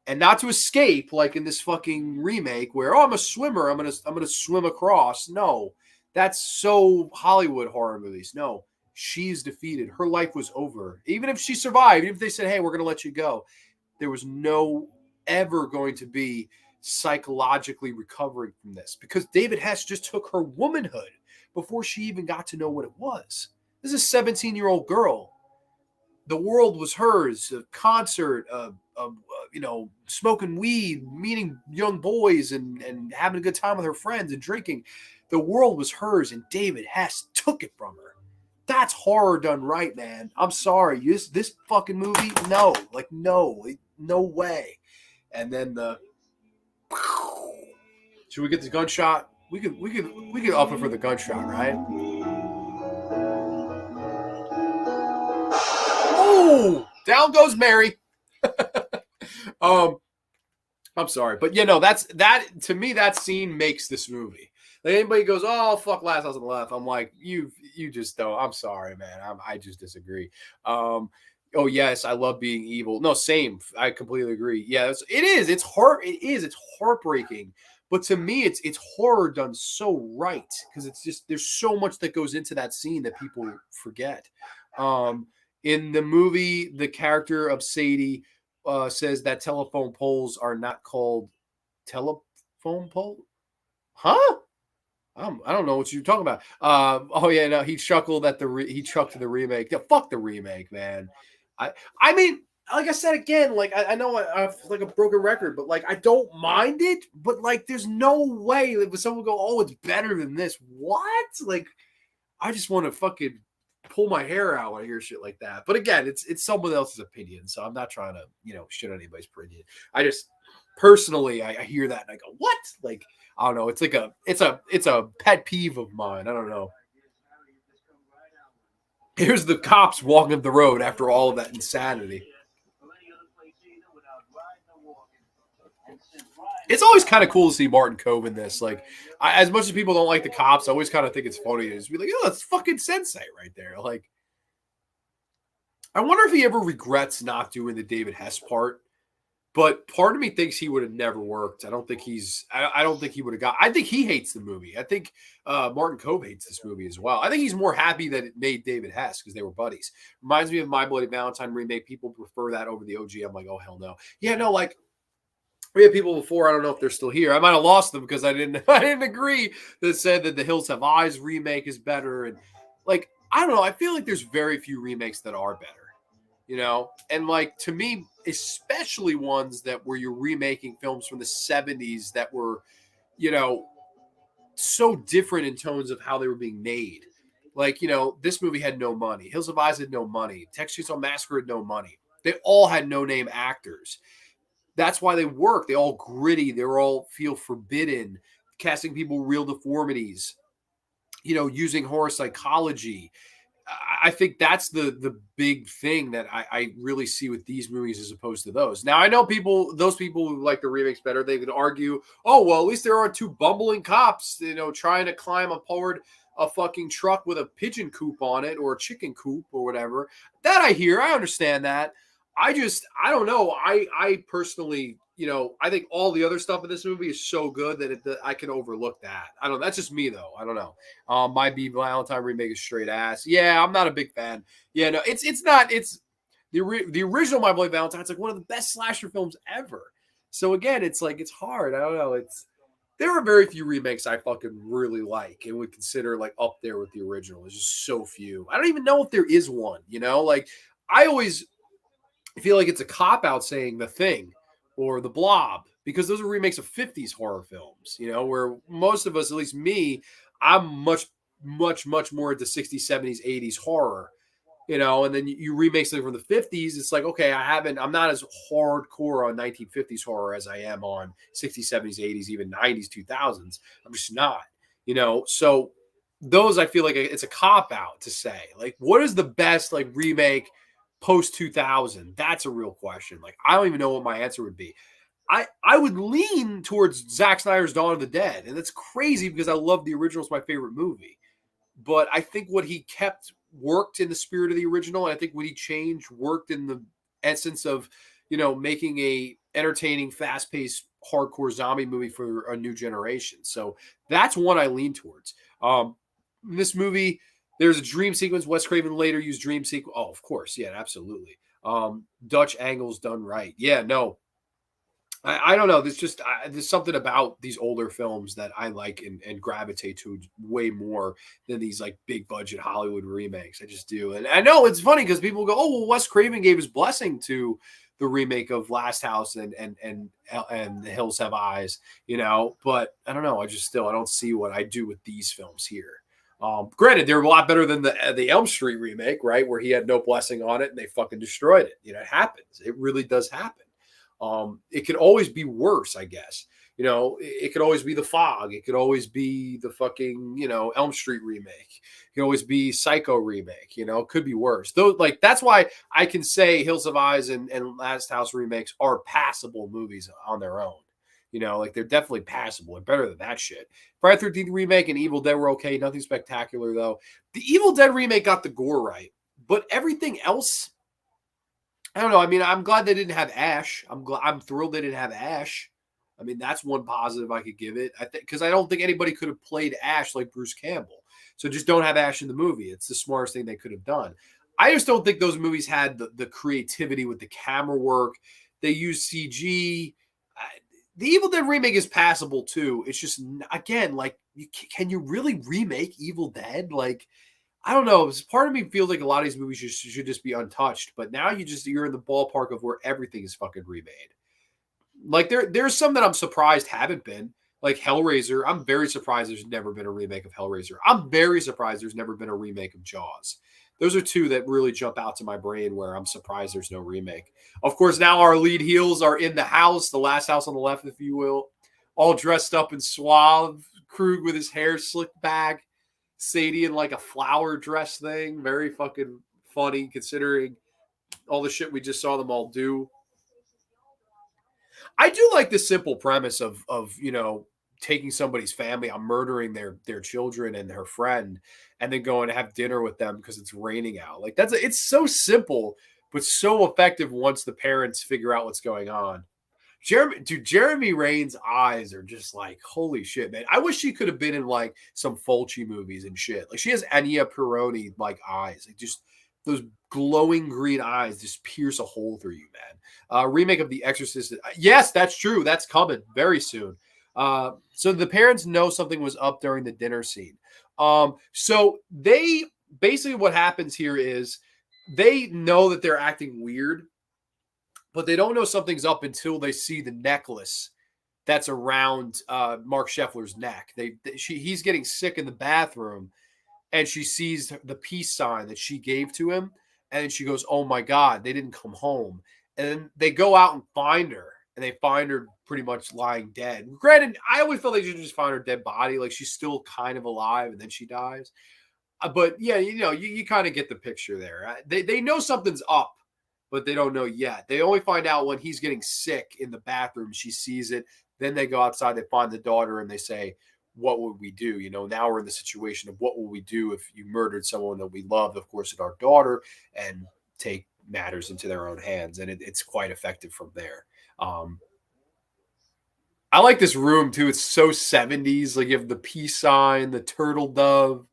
and not to escape like in this fucking remake where, "Oh, I'm a swimmer, I'm gonna swim across." No, that's so Hollywood horror movies. No, she's defeated. Her life was over. Even if she survived, even if they said, "Hey, we're gonna let you go," there was no ever going to be psychologically recovering from this, because David Hess just took her womanhood before she even got to know what it was. This is a 17-year-old girl. The world was hers. A concert, smoking weed, meeting young boys, and having a good time with her friends and drinking. The world was hers, and David Hess took it from her. That's horror done right, man. I'm sorry. This fucking movie, no. Like, no way. And then should we get the gunshot? We could up it for the gunshot, right? Oh, down goes Mary. I'm sorry, but that to me, that scene makes this movie. Like, anybody goes, "Oh, fuck Last House on the Left," I'm like, you just don't. I'm sorry, man. I just disagree. Oh yes, I love being evil. No, same. I completely agree. Yeah, it is. It's It's heartbreaking. But to me, it's horror done so right, because it's just, there's so much that goes into that scene that people forget. In the movie, the character of Sadie says that telephone poles are not called telephone pole. Huh? I don't know what you're talking about. Oh yeah, no, he chuckled at he chucked the remake. Yeah, fuck the remake, man. I I mean, like I said again, like I know I've like a broken record, but like I don't mind it, but like there's no way that someone go, oh, it's better than this. What? Like I just want to fucking pull my hair out when I hear shit like that. But again, it's someone else's opinion, so I'm not trying to shit on anybody's opinion. I just personally I hear that and I go, what? Like I don't know. It's like it's a pet peeve of mine. I don't know. Here's the cops walking up the road after all of that insanity. It's always kind of cool to see Martin Kove in this. Like, as much as people don't like the cops, I always kind of think it's funny to just be like, "Oh, that's fucking Sensei right there." Like, I wonder if he ever regrets not doing the David Hess part. But part of me thinks he would have never worked. I don't think he's. I don't think he would have got. I think he hates the movie. I think Martin Kove hates this movie as well. I think he's more happy that it made David Hess because they were buddies. Reminds me of My Bloody Valentine remake. People prefer that over the OG. I'm like, oh hell no. Yeah, no, like we had people before. I don't know if they're still here. I might have lost them because I didn't. I didn't agree that said that the Hills Have Eyes remake is better. And like I don't know. I feel like there's very few remakes that are better. And like to me, especially ones that where you're remaking films from the 70s that were, you know, so different in tones of how they were being made. Like, this movie had no money. Hills of Eyes had no money. Texas Chainsaw Massacre had no money. They all had no name actors. That's why they work. They all gritty. They all feel forbidden, casting people real deformities, using horror psychology. I think that's the big thing that I really see with these movies as opposed to those. Now I know those people who like the remakes better, they could argue, oh well, at least there aren't two bumbling cops, trying to climb aboard a fucking truck with a pigeon coop on it or a chicken coop or whatever. That I hear, I understand that. I don't know. I personally, I think all the other stuff in this movie is so good that I can overlook that. I don't. That's just me though. I don't know. My B Valentine remake is straight ass. Yeah, I'm not a big fan. Yeah, no, it's not. It's the original My Bloody Valentine. It's like one of the best slasher films ever. So again, it's like it's hard. I don't know. There are very few remakes I fucking really like and would consider like up there with the original. There's just so few. I don't even know if there is one. Like I always feel like it's a cop out saying The Thing or The Blob because those are remakes of 50s horror films, where most of us, at least me, I'm much, much, much more into 60s, 70s, 80s horror, and then you remake something from the 50s. It's like, okay, I'm not as hardcore on 1950s horror as I am on 60s, 70s, 80s, even 90s, 2000s. I'm just not, so those I feel like it's a cop out to say, like, what is the best like remake post 2000? That's a real question. Like, I don't even know what my answer would be. I would lean towards Zack Snyder's Dawn of the Dead, and that's crazy because I love the original. It's my favorite movie, but I think what he kept worked in the spirit of the original, and I think what he changed worked in the essence of making a entertaining, fast-paced, hardcore zombie movie for a new generation. So that's one I lean towards. In this movie, there's a dream sequence. Wes Craven later used dream sequence. Oh, of course. Yeah, absolutely. Dutch angles done right. Yeah, no. I don't know. There's something about these older films that I like and gravitate to way more than these like big budget Hollywood remakes. I just do. And I know it's funny because people go, oh, well, Wes Craven gave his blessing to the remake of Last House and The Hills Have Eyes, but I don't know. I don't see what I do with these films here. Granted, they're a lot better than the Elm Street remake, right? Where he had no blessing on it and they fucking destroyed it. It happens. It really does happen. It could always be worse, I guess. It could always be The Fog. It could always be the fucking, Elm Street remake. It could always be Psycho remake. It could be worse. Though, like, that's why I can say Hills of Eyes and Last House remakes are passable movies on their own. Like they're definitely passable and better than that shit. Friday 13th remake and Evil Dead were okay. Nothing spectacular, though. The Evil Dead remake got the gore right, but everything else, I don't know. I mean, I'm glad they didn't have Ash. I'm thrilled they didn't have Ash. I mean, that's one positive I could give it. I think because I don't think anybody could have played Ash like Bruce Campbell. So just don't have Ash in the movie. It's the smartest thing they could have done. I just don't think those movies had the creativity with the camera work. They used CG. The Evil Dead remake is passable too. It's just, again, like can you really remake Evil Dead? Like, I don't know. Part of me feels like a lot of these movies should just be untouched, but now you're in the ballpark of where everything is fucking remade. Like there's some that I'm surprised haven't been. Like Hellraiser, I'm very surprised there's never been a remake of Hellraiser. I'm very surprised there's never been a remake of Jaws. Those are two that really jump out to my brain where I'm surprised there's no remake. Of course, now our lead heels are in the house, the last house on the left, if you will, all dressed up in suave. Krug with his hair slicked back. Sadie in like a flower dress thing. Very fucking funny considering all the shit we just saw them all do. I do like the simple premise of taking somebody's family, I'm murdering their children and their friend, and then going to have dinner with them because it's raining out. Like it's so simple, but so effective once the parents figure out what's going on. Jeremy Rain's eyes are just like, holy shit, man. I wish she could have been in like some Fulci movies and shit. Like she has Ennio Peroni like eyes. Like just those glowing green eyes just pierce a hole through you, man. Remake of The Exorcist. Yes, that's true. That's coming very soon. So the parents know something was up during the dinner scene. So they basically what happens here is they know that they're acting weird, but they don't know something's up until they see the necklace that's around Mark Scheffler's neck. He's getting sick in the bathroom, and she sees the peace sign that she gave to him, and she goes, "Oh my God, they didn't come home." And then they go out and find her, and they find her pretty much lying dead. Granted, I always felt like you should just find her dead body, like she's still kind of alive, and then she dies. But yeah, you kind of get the picture there. They know something's up, but they don't know yet. They only find out when he's getting sick in the bathroom. She sees it. Then they go outside, they find the daughter, and they say, what would we do? Now we're in the situation of what will we do if you murdered someone that we loved, of course, our daughter, and take matters into their own hands. And it's quite effective from there. I like this room, too. It's so 70s. Like you have the peace sign, the turtle dove,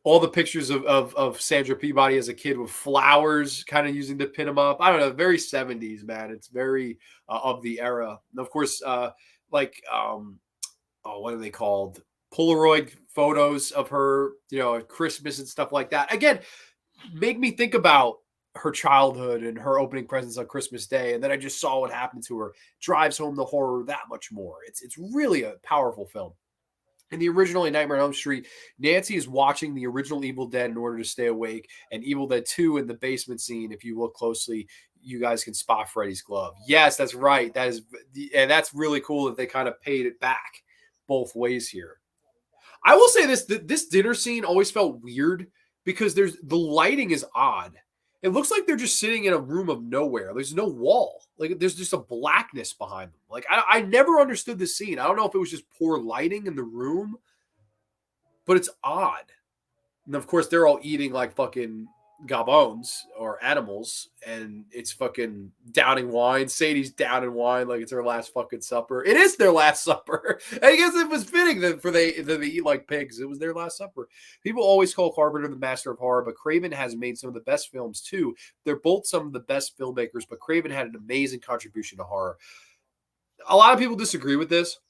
all the pictures of Sandra Peabody as a kid with flowers kind of using to pin him up. I don't know, very 70s, man. It's very of the era. And of course, what are they called? Polaroid photos of her, at Christmas and stuff like that. Again, make me think about her childhood and her opening presents on Christmas Day. And then I just saw what happened to her. Drives home the horror that much more. It's really a powerful film. In the original Nightmare on Elm Street, Nancy is watching the original Evil Dead in order to stay awake. And Evil Dead 2 in the basement scene, if you look closely, you guys can spot Freddy's glove. Yes, that's right. And that's really cool that they kind of paid it back both ways here. I will say this dinner scene always felt weird because the lighting is odd. It looks like they're just sitting in a room of nowhere. There's no wall. Like there's just a blackness behind them. Like I never understood this scene. I don't know if it was just poor lighting in the room, but it's odd. And of course, they're all eating like fucking gabons or animals, and it's fucking downing wine. Sadie's downing wine like it's her last fucking supper. It is their last supper. I guess it was fitting that they eat like pigs. It was their last supper. People always call Carpenter the master of horror, but Craven has made some of the best films too. They're both some of the best filmmakers, but Craven had an amazing contribution to horror. A lot of people disagree with this.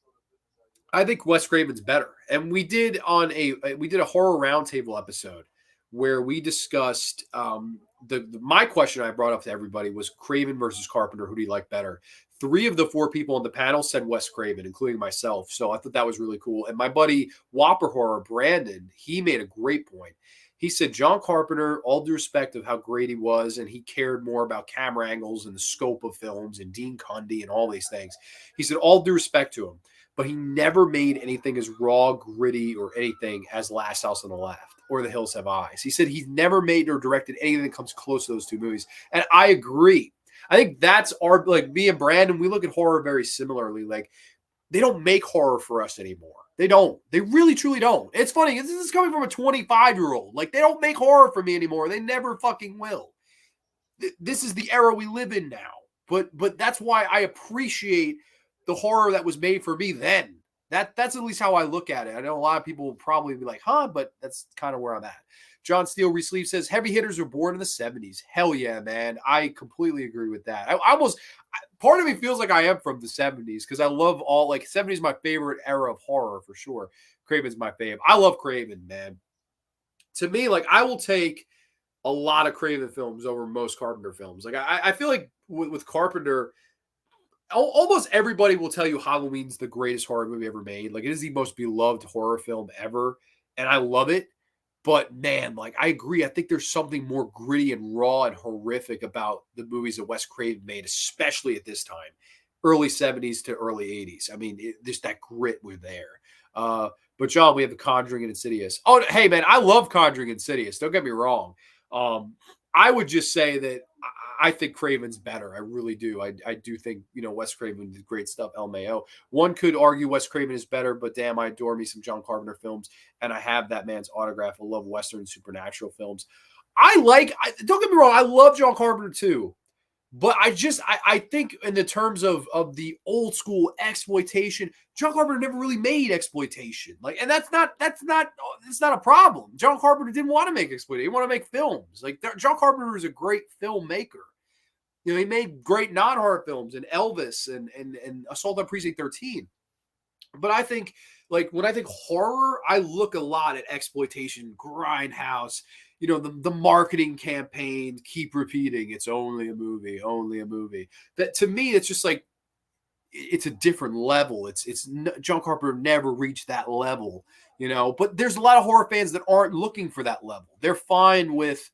I think Wes Craven's better. And we did a horror roundtable episode where we discussed my question I brought up to everybody was Craven versus Carpenter. Who do you like better? 3 of the 4 people on the panel said Wes Craven, including myself. So I thought that was really cool. And my buddy Whopper Horror, Brandon, he made a great point. He said John Carpenter, all due respect of how great he was, and he cared more about camera angles and the scope of films and Dean Cundey and all these things. He said all due respect to him, but he never made anything as raw, gritty, or anything as Last House on the Left or The Hills Have Eyes. He said he's never made or directed anything that comes close to those 2 movies. And I agree. I think that's me and Brandon, we look at horror very similarly. Like, they don't make horror for us anymore. They don't. They really, truly don't. It's funny. This is coming from a 25-year-old. Like, they don't make horror for me anymore. They never fucking will. This is the era we live in now. But that's why I appreciate the horror that was made for me then. That's at least how I look at it. I know a lot of people will probably be like, but that's kind of where I'm at. John Steele Resleeve says heavy hitters were born in the 70s. Hell yeah, man. I completely agree with that. part of me feels like I am from the 70s because I love all, like, 70s my favorite era of horror for sure. Craven's my fave. I love Craven, man. To me, like, I will take a lot of Craven films over most Carpenter films. Like, I feel like with Carpenter, almost everybody will tell you Halloween's the greatest horror movie ever made. Like, it is the most beloved horror film ever, and I love it. But man, like, I agree. I think there's something more gritty and raw and horrific about the movies that Wes Craven made, especially at this time, early 70s to early 80s. I mean, just that grit were there. But John, we have The Conjuring and Insidious. Oh, hey man, I love Conjuring and Insidious. Don't get me wrong. I would just say that I think Craven's better. I really do. I do think, Wes Craven did great stuff. LMAO. One could argue Wes Craven is better, but damn, I adore me some John Carpenter films, and I have that man's autograph. I love Western supernatural films. Don't get me wrong, I love John Carpenter too. But I think in the terms of the old school exploitation, John Carpenter never really made exploitation. Like, and that's not a problem. John Carpenter didn't want to make exploitation. He wanted to make films. Like, John Carpenter is a great filmmaker. He made great non-horror films and Elvis and Assault on Precinct 13. But I think, like, when I think horror, I look a lot at exploitation, Grindhouse, the marketing campaign, keep repeating, it's only a movie, only a movie. That, to me, it's just like, it's a different level. John Carpenter never reached that level, but there's a lot of horror fans that aren't looking for that level. They're fine with,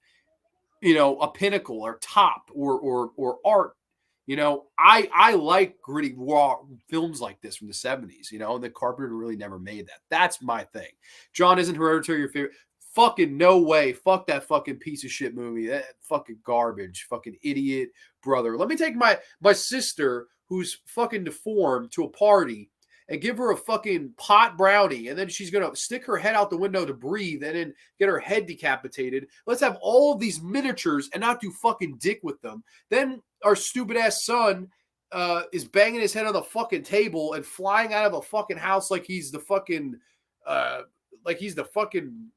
a pinnacle or top or art. I like gritty, raw films like this from the 70s, and the Carpenter really never made that. That's my thing. John, isn't Hereditary your favorite? Fucking no way. Fuck that fucking piece of shit movie. That fucking garbage. Fucking idiot brother. Let me take my sister, who's fucking deformed, to a party and give her a fucking pot brownie, and then she's going to stick her head out the window to breathe and then get her head decapitated. Let's have all of these miniatures and not do fucking dick with them. Then our stupid ass son is banging his head on the fucking table and flying out of a fucking house like he's the fucking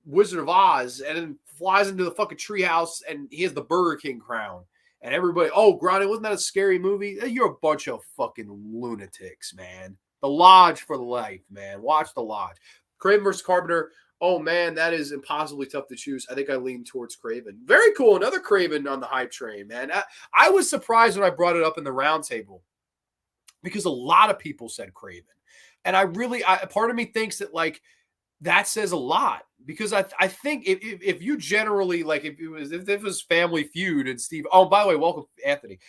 Wizard of Oz, and then flies into the fucking treehouse and he has the Burger King crown. And everybody, oh, Grande, wasn't that a scary movie? You're a bunch of fucking lunatics, man. The Lodge for life, man. Watch The Lodge. Craven versus Carpenter. Oh, man, that is impossibly tough to choose. I think I lean towards Craven. Very cool. Another Craven on the hype train, man. I was surprised when I brought it up in the roundtable because a lot of people said Craven. And part of me thinks that, like, that says a lot, because I think if you generally, like, if it was Family Feud and Steve, oh, by the way, welcome Anthony.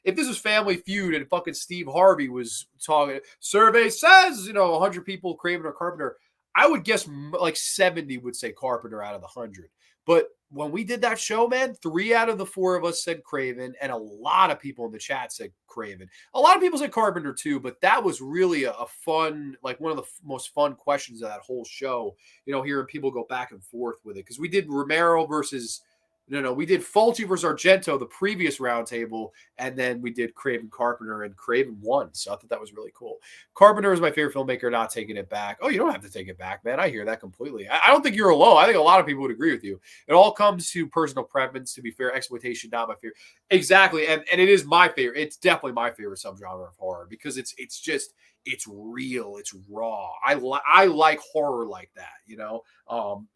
If this was Family Feud and fucking Steve Harvey was talking, survey says, 100 people, Craven or Carpenter, I would guess like 70 would say Carpenter out of the 100. But when we did that show, man, 3 out of the 4 of us said Craven, and a lot of people in the chat said Craven. A lot of people said Carpenter too, but that was really a fun, like, one of the most fun questions of that whole show, hearing people go back and forth with it. Because we did Romero versus, we did Fulci versus Argento, the previous roundtable, and then we did Craven Carpenter, and Craven won. So I thought that was really cool. Carpenter is my favorite filmmaker, not taking it back. Oh, you don't have to take it back, man. I hear that completely. I don't think you're alone. I think a lot of people would agree with you. It all comes to personal preference. To be fair, exploitation, not my favorite. Exactly. And it is my favorite. It's definitely my favorite subgenre of horror, because it's real. It's raw. I like horror like that,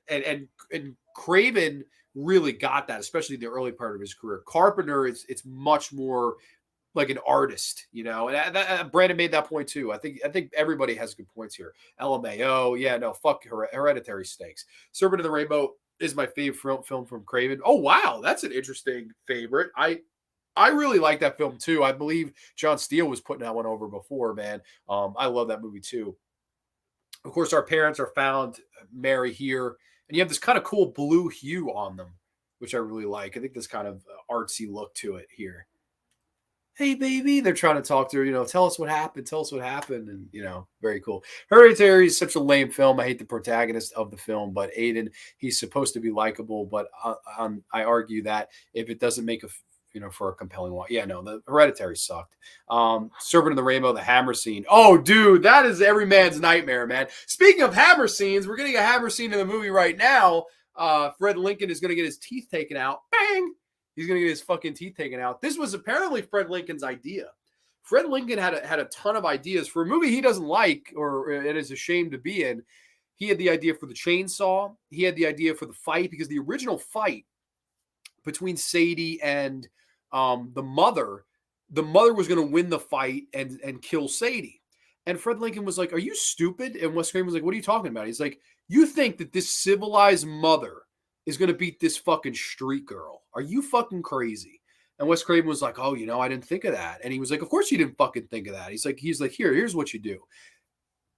and Craven really got that, especially in the early part of his career. Carpenter, it's much more like an artist, and Brandon made that point too. I think everybody has good points here. LMAO, yeah, no, fuck Hereditary stinks. Serpent of the Rainbow is my favorite film from Craven. Oh, wow, that's an interesting favorite. I really like that film too. I believe John Steele was putting that one over before, man. I love that movie too. Of course, Our Parents Are Found, Mary Here. And you have this kind of cool blue hue on them, which I really like. I think this kind of artsy look to it here. Hey, baby. They're trying to talk to her, tell us what happened. Tell us what happened. And, very cool. Hereditary is such a lame film. I hate the protagonist of the film, but Aiden, he's supposed to be likable. But I argue that if it doesn't make for a compelling one. Yeah, no, the Hereditary sucked. Serpent of the Rainbow, the hammer scene. Oh, dude, that is every man's nightmare, man. Speaking of hammer scenes, we're getting a hammer scene in the movie right now. Fred Lincoln is going to get his teeth taken out. Bang! He's going to get his fucking teeth taken out. This was apparently Fred Lincoln's idea. Fred Lincoln had a ton of ideas for a movie he doesn't like or it is ashamed to be in. He had the idea for the chainsaw. He had the idea for the fight because the original fight between Sadie and the mother was going to win the fight and kill Sadie. And Fred Lincoln was like, "Are you stupid?" And Wes Craven was like, "What are you talking about?" He's like, "You think that this civilized mother is going to beat this fucking street girl? Are you fucking crazy?" And Wes Craven was like, "Oh, I didn't think of that." And he was like, "Of course you didn't fucking think of that." He's like, here's what you do.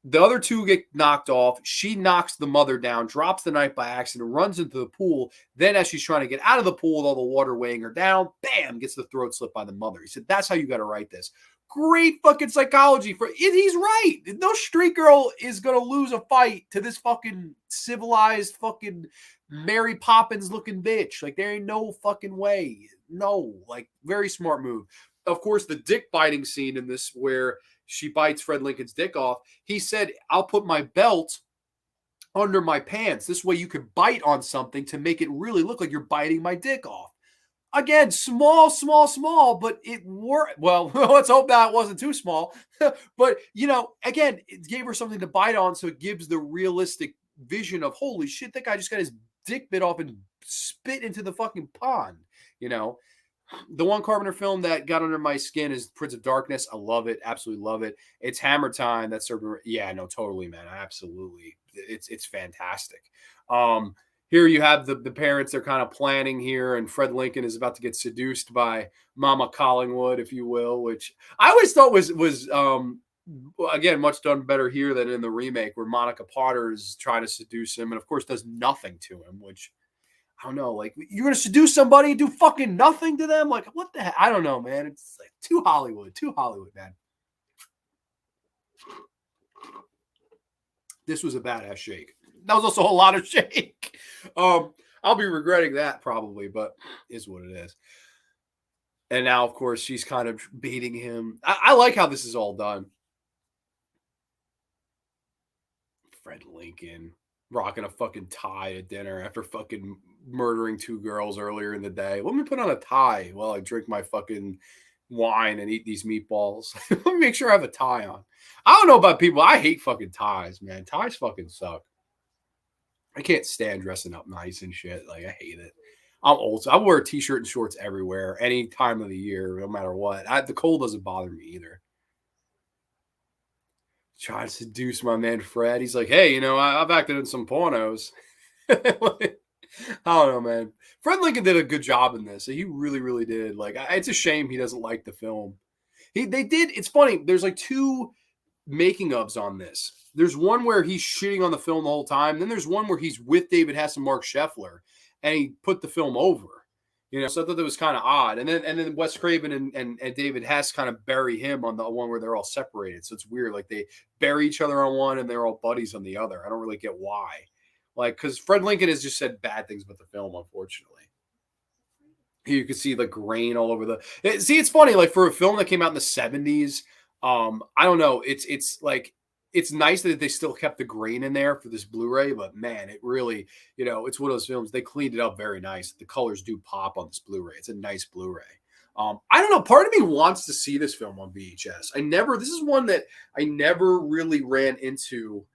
The other two get knocked off. She knocks the mother down, drops the knife by accident, runs into the pool. Then as she's trying to get out of the pool with all the water weighing her down, bam, gets the throat slit by the mother. He said, that's how you got to write this. Great fucking psychology. He's right. No street girl is going to lose a fight to this fucking civilized fucking Mary Poppins looking bitch. Like, there ain't no fucking way. No, like, very smart move. Of course, the dick biting scene in this where she bites Fred Lincoln's dick off. He said, I'll put my belt under my pants. This way you could bite on something to make it really look like you're biting my dick off. Again, small, but it worked. Well, let's hope that wasn't too small. But, again, it gave her something to bite on, so it gives the realistic vision of, holy shit, that guy just got his dick bit off and spit into the fucking pond, The one Carpenter film that got under my skin is Prince of Darkness. I love it. Absolutely love it. It's Hammer Time. That's no, totally, man. Absolutely. It's fantastic. Here you have the parents, they're kind of planning here, and Fred Lincoln is about to get seduced by Mama Collingwood, if you will, which I always thought was again, much done better here than in the remake, where Monica Potter is trying to seduce him and of course does nothing to him, which I don't know, like, you're going to seduce somebody and do fucking nothing to them? Like, what the heck? I don't know, man. It's like too Hollywood, man. This was a badass shake. That was also a lot of shake. I'll be regretting that probably, but is what it is. And now, of course, she's kind of baiting him. I like how this is all done. Fred Lincoln rocking a fucking tie at dinner after fucking murdering two girls earlier in the day. Let me put on a tie while I drink my fucking wine and eat these meatballs. Let me make sure I have a tie on. I don't know about people. I hate fucking ties, man. Ties fucking suck. I can't stand dressing up nice and shit. Like, I hate it. I'm old. So I wear a t-shirt and shorts everywhere, any time of the year, no matter what. The cold doesn't bother me either. Trying to seduce my man Fred. He's like, hey, I've acted in some pornos. I don't know, man. Fred Lincoln did a good job in this. He really, really did. Like, it's a shame he doesn't like the film. It's funny. There's like two making ofs on this. There's one where he's shitting on the film the whole time. Then there's one where he's with David Hess and Mark Scheffler, and he put the film over. So I thought that was kind of odd. And then Wes Craven and David Hess kind of bury him on the one where they're all separated. So it's weird. Like, they bury each other on one and they're all buddies on the other. I don't really get why. Like, because Fred Lincoln has just said bad things about the film, unfortunately. Here you can see the grain all over it's funny. Like, for a film that came out in the 70s, I don't know. It's like, it's nice that they still kept the grain in there for this Blu-ray, but man, it really, it's one of those films. They cleaned it up very nice. The colors do pop on this Blu-ray. It's a nice Blu-ray. I don't know. Part of me wants to see this film on VHS. This is one that I never really ran into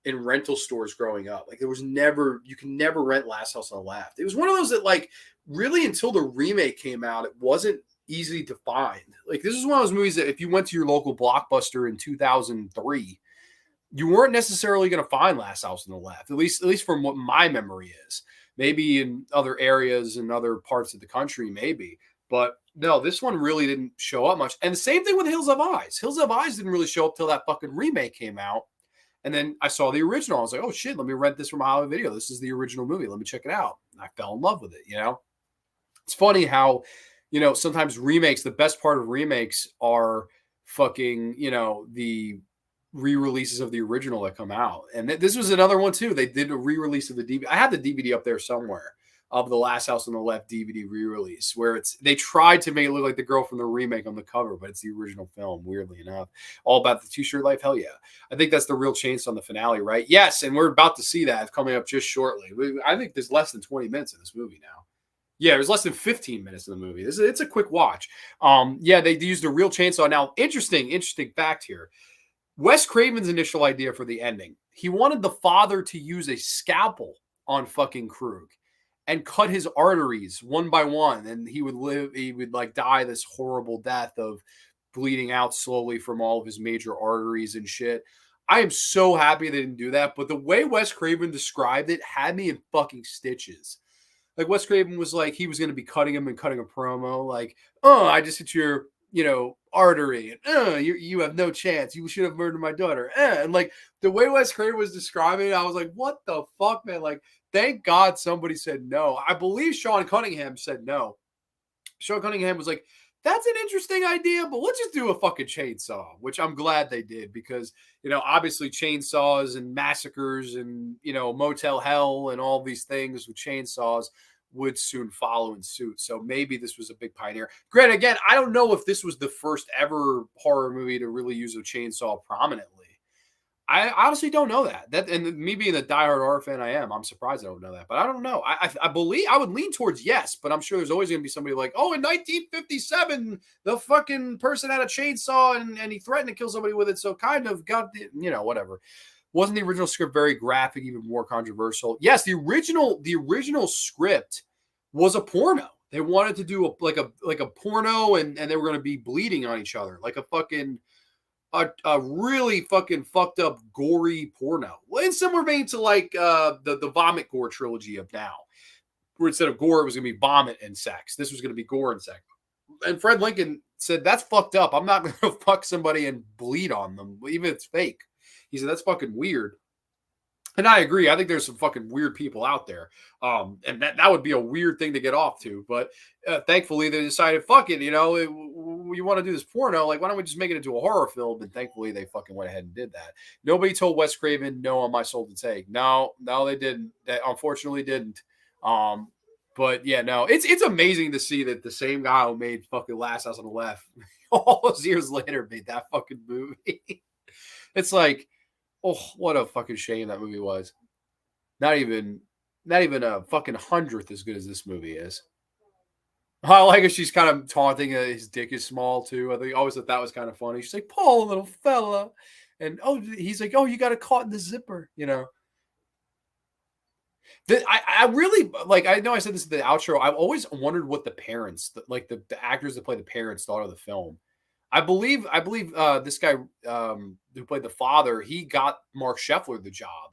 in rental stores growing up. Like, you can never rent Last House on the Left. It was one of those that, like, really until the remake came out, it wasn't easy to find. Like, this is one of those movies that if you went to your local Blockbuster in 2003, you weren't necessarily going to find Last House on the Left, at least from what my memory is. Maybe in other areas and other parts of the country, maybe. But no, this one really didn't show up much. And the same thing with Hills Have Eyes. Hills Have Eyes didn't really show up till that fucking remake came out. And then I saw the original. I was like, oh shit, let me rent this from a Hollywood Video. This is the original movie. Let me check it out. And I fell in love with it, It's funny how, sometimes remakes, the best part of remakes are fucking, the re-releases of the original that come out. And this was another one too. They did a re-release of the DVD. I had the DVD up there somewhere of the Last House on the Left DVD re-release, where they tried to make it look like the girl from the remake on the cover, but it's the original film, weirdly enough. All about the two-shirt life. Hell yeah. I think that's the real chainsaw on the finale, right? Yes, and we're about to see that coming up just shortly. I think there's less than 20 minutes in this movie now. Yeah, it was less than 15 minutes of the movie. It's a quick watch. Yeah, they used a real chainsaw. Now, interesting fact here. Wes Craven's initial idea for the ending, he wanted the father to use a scalpel on fucking Krug and cut his arteries one by one, and he would live. He would like die this horrible death of bleeding out slowly from all of his major arteries and shit. I am so happy they didn't do that. But the way Wes Craven described it had me in fucking stitches. Like Wes Craven was like he was going to be cutting him and cutting a promo like, "Oh, I just hit your, artery, and you have no chance. You should have murdered my daughter." And like the way Wes Craven was describing it, I was like, "What the fuck, man?" Like, thank God somebody said no. I believe Sean Cunningham said no. Sean Cunningham was like, "That's an interesting idea, but let's just do a fucking chainsaw," which I'm glad they did because, obviously chainsaws and massacres and, Motel Hell and all these things with chainsaws would soon follow in suit. So maybe this was a big pioneer. Granted, again, I don't know if this was the first ever horror movie to really use a chainsaw prominently. I honestly don't know that. And me being the diehard horror fan I am, I'm surprised I don't know that. But I don't know. I believe I would lean towards yes, but I'm sure there's always going to be somebody like, oh, in 1957, the fucking person had a chainsaw and he threatened to kill somebody with it. So kind of got the, whatever. Wasn't the original script very graphic, even more controversial? Yes, the original script was a porno. They wanted to do a porno and they were going to be bleeding on each other like a fucking a really fucking fucked up gory porno. Well, in similar vein to like the vomit gore trilogy of now, where instead of gore it was gonna be vomit and sex. This was gonna be gore and sex. And Fred Lincoln said that's fucked up. I'm not gonna fuck somebody and bleed on them, even if it's fake. He said that's fucking weird. And I agree. I think there's some fucking weird people out there. And that would be a weird thing to get off to. But thankfully, they decided, fuck it, you want to do this porno, like, why don't we just make it into a horror film? And thankfully, they fucking went ahead and did that. Nobody told Wes Craven no on my soul to take. No, they didn't. They unfortunately didn't. But yeah, no, it's amazing to see that the same guy who made fucking Last House on the Left all those years later made that fucking movie. It's like, oh, what a fucking shame that movie was. Not even a fucking hundredth as good as this movie is. I like it. She's kind of taunting his dick is small too. I think I always thought that was kind of funny. She's like, "Paul, little fella," and he's like, "Oh, you got it caught in the zipper," I really like. I know I said this at the outro. I've always wondered what the parents, like the actors that play the parents, thought of the film. I believe this guy who played the father, he got Mark Scheffler the job.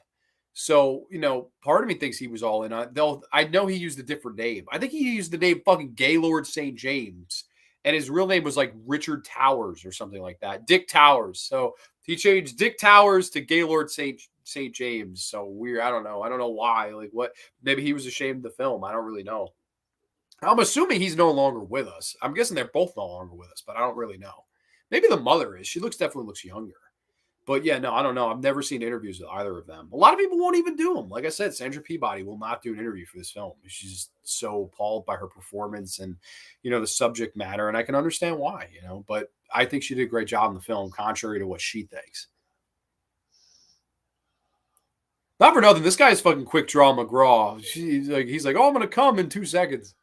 So, part of me thinks he was all in on it. I know he used a different name. I think he used the name fucking Gaylord St. James. And his real name was like Richard Towers or something like that. Dick Towers. So he changed Dick Towers to Gaylord St. James. So weird. I don't know. I don't know why. Like what? Maybe he was ashamed of the film. I don't really know. I'm assuming he's no longer with us. I'm guessing they're both no longer with us, but I don't really know. Maybe the mother is. She definitely looks younger. But yeah, no, I don't know. I've never seen interviews with either of them. A lot of people won't even do them. Like I said, Sandra Peabody will not do an interview for this film. She's just so appalled by her performance and, the subject matter. And I can understand why, but I think she did a great job in the film, contrary to what she thinks. Not for nothing. This guy's fucking quick draw McGraw. He's like, oh, I'm going to come in 2 seconds.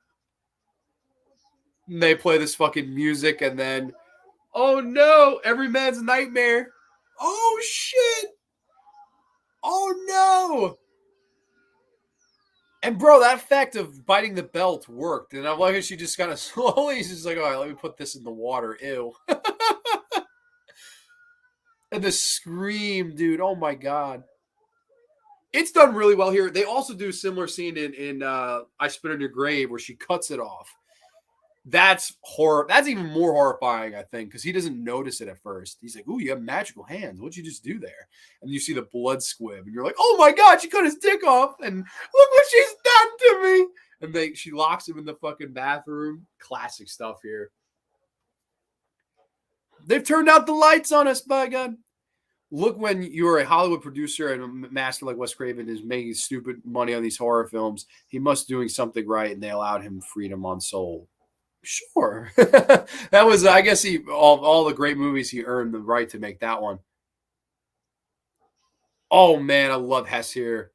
And they play this fucking music and then, oh no, every man's nightmare. Oh shit. Oh no. And bro, that effect of biting the belt worked. And I'm like, she just kind of slowly, she's just like, all right, let me put this in the water. Ew. And the scream, dude. Oh my God. It's done really well here. They also do a similar scene in I Spit on Your Grave where she cuts it off. That's horror. That's even more horrifying, I think, because he doesn't notice it at first. He's like, "Ooh, you have magical hands. What'd you just do there?" And you see the blood squib, and you're like, "Oh my God, she cut his dick off!" And look what she's done to me. And she locks him in the fucking bathroom. Classic stuff here. They've turned out the lights on us, by God. Look, when you're a Hollywood producer and a master like Wes Craven is making stupid money on these horror films, he must be doing something right, and they allowed him freedom on soul. Sure. That was, I guess, all the great movies, he earned the right to make that one. Oh man, I love Hess here.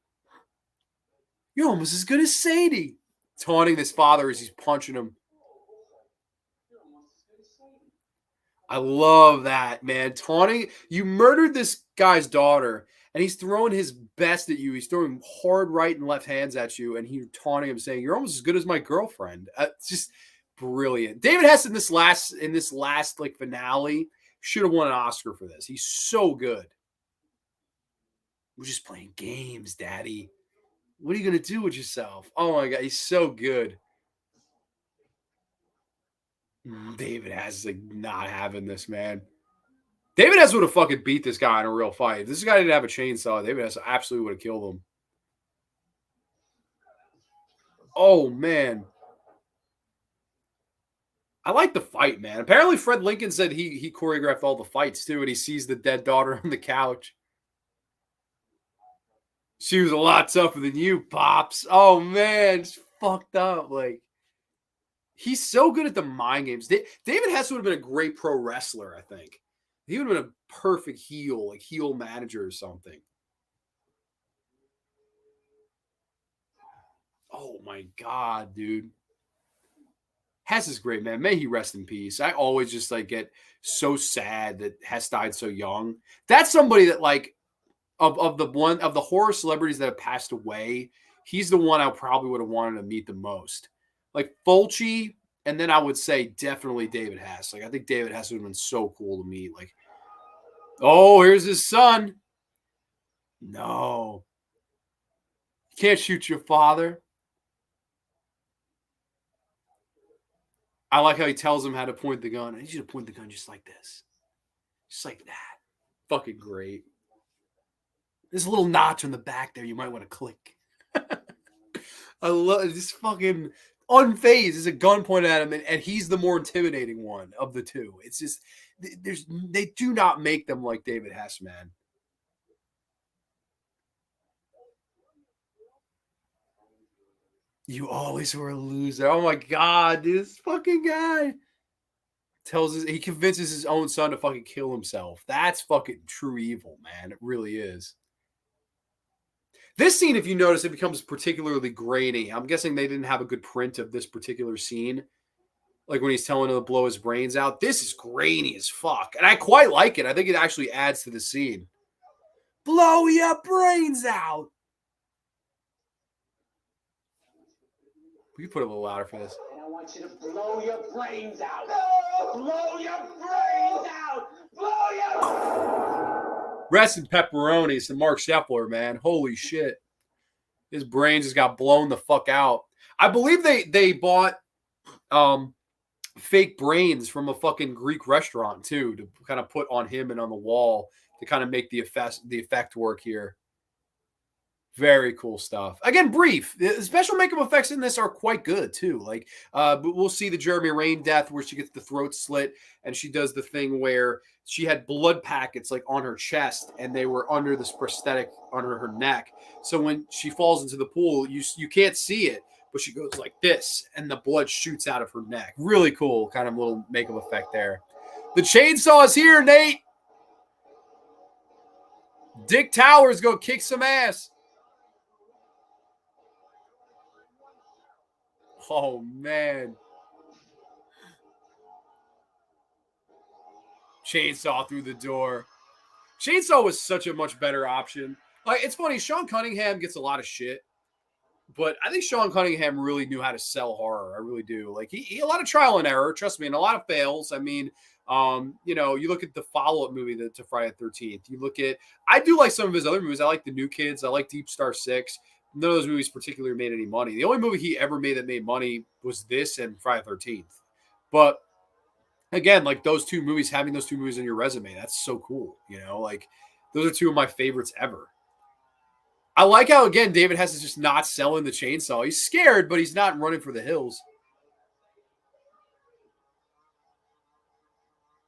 You're almost as good as Sadie. taunting his father as he's punching him. I love that, man. Taunting. You murdered this guy's daughter, and he's throwing his best at you. He's throwing hard right and left hands at you, and he's taunting him, saying, "You're almost as good as my girlfriend." It's just brilliant. David Hess in this last like finale should have won an Oscar for this. He's so good. We're just playing games, Daddy. What are you gonna do with yourself? Oh my God, he's so good. David Hess is like not having this, man. David Hess would have fucking beat this guy in a real fight. If this guy didn't have a chainsaw, David Hess absolutely would have killed him. Oh, man. I like the fight, man. Apparently, Fred Lincoln said he choreographed all the fights, too, and he sees the dead daughter on the couch. She was a lot tougher than you, Pops. Oh, man. It's fucked up. Like, he's so good at the mind games. David Hess would have been a great pro wrestler, I think. He would have been a perfect heel, like heel manager or something. Oh my God, dude. Hess is great, man. May he rest in peace. I always just like get so sad that Hess died so young. That's somebody that like of the horror celebrities that have passed away, he's the one I probably would have wanted to meet the most. Like Fulci, and then I would say definitely David Hess. Like I think David Hess would have been so cool to meet. Like, oh, here's his son. No. You can't shoot your father. I like how he tells him how to point the gun. I need you to point the gun just like this. Just like that. Fucking great. There's a little notch on the back there you might want to click. I love this fucking unfazed. There's a gun pointed at him, and he's the more intimidating one of the two. It's just they do not make them like David Hess, man. You always were a loser. Oh my God, dude, this fucking guy he convinces his own son to fucking kill himself. That's fucking true evil, man. It really is. This scene, if you notice, it becomes particularly grainy. I'm guessing they didn't have a good print of this particular scene. Like when he's telling him to blow his brains out. This is grainy as fuck. And I quite like it. I think it actually adds to the scene. Blow your brains out. We can put it a little louder for this. And I want you to blow your brains out. No! Blow your brains out. Blow your. Rest in pepperoni. It's the Mark Scheffler, man. Holy shit. His brain just got blown the fuck out. I believe they bought fake brains from a fucking Greek restaurant too to kind of put on him and on the wall to kind of make the effect work here. Very cool stuff. Again, brief. The special makeup effects in this are quite good too. Like, we'll see the Jeremy Rain death where she gets the throat slit, and she does the thing where she had blood packets like on her chest, and they were under this prosthetic under her neck. So when she falls into the pool, you can't see it, but she goes like this, and the blood shoots out of her neck. Really cool, kind of little makeup effect there. The chainsaw is here, Nate. Dick Towers go kick some ass. Oh, man. Chainsaw through the door. Chainsaw was such a much better option. Like, it's funny, Sean Cunningham gets a lot of shit, but I think Sean Cunningham really knew how to sell horror. I really do. Like, he a lot of trial and error, trust me, and a lot of fails. I mean, you look at the follow-up movie to Friday the 13th. You look at, I do like some of his other movies. I like The New Kids. I like Deep Star 6. None of those movies particularly made any money. The only movie he ever made that made money was this and Friday the 13th. But again, like having those two movies on your resume, that's so cool. Like those are two of my favorites ever. I like how, again, David Hess is just not selling the chainsaw. He's scared, but he's not running for the hills.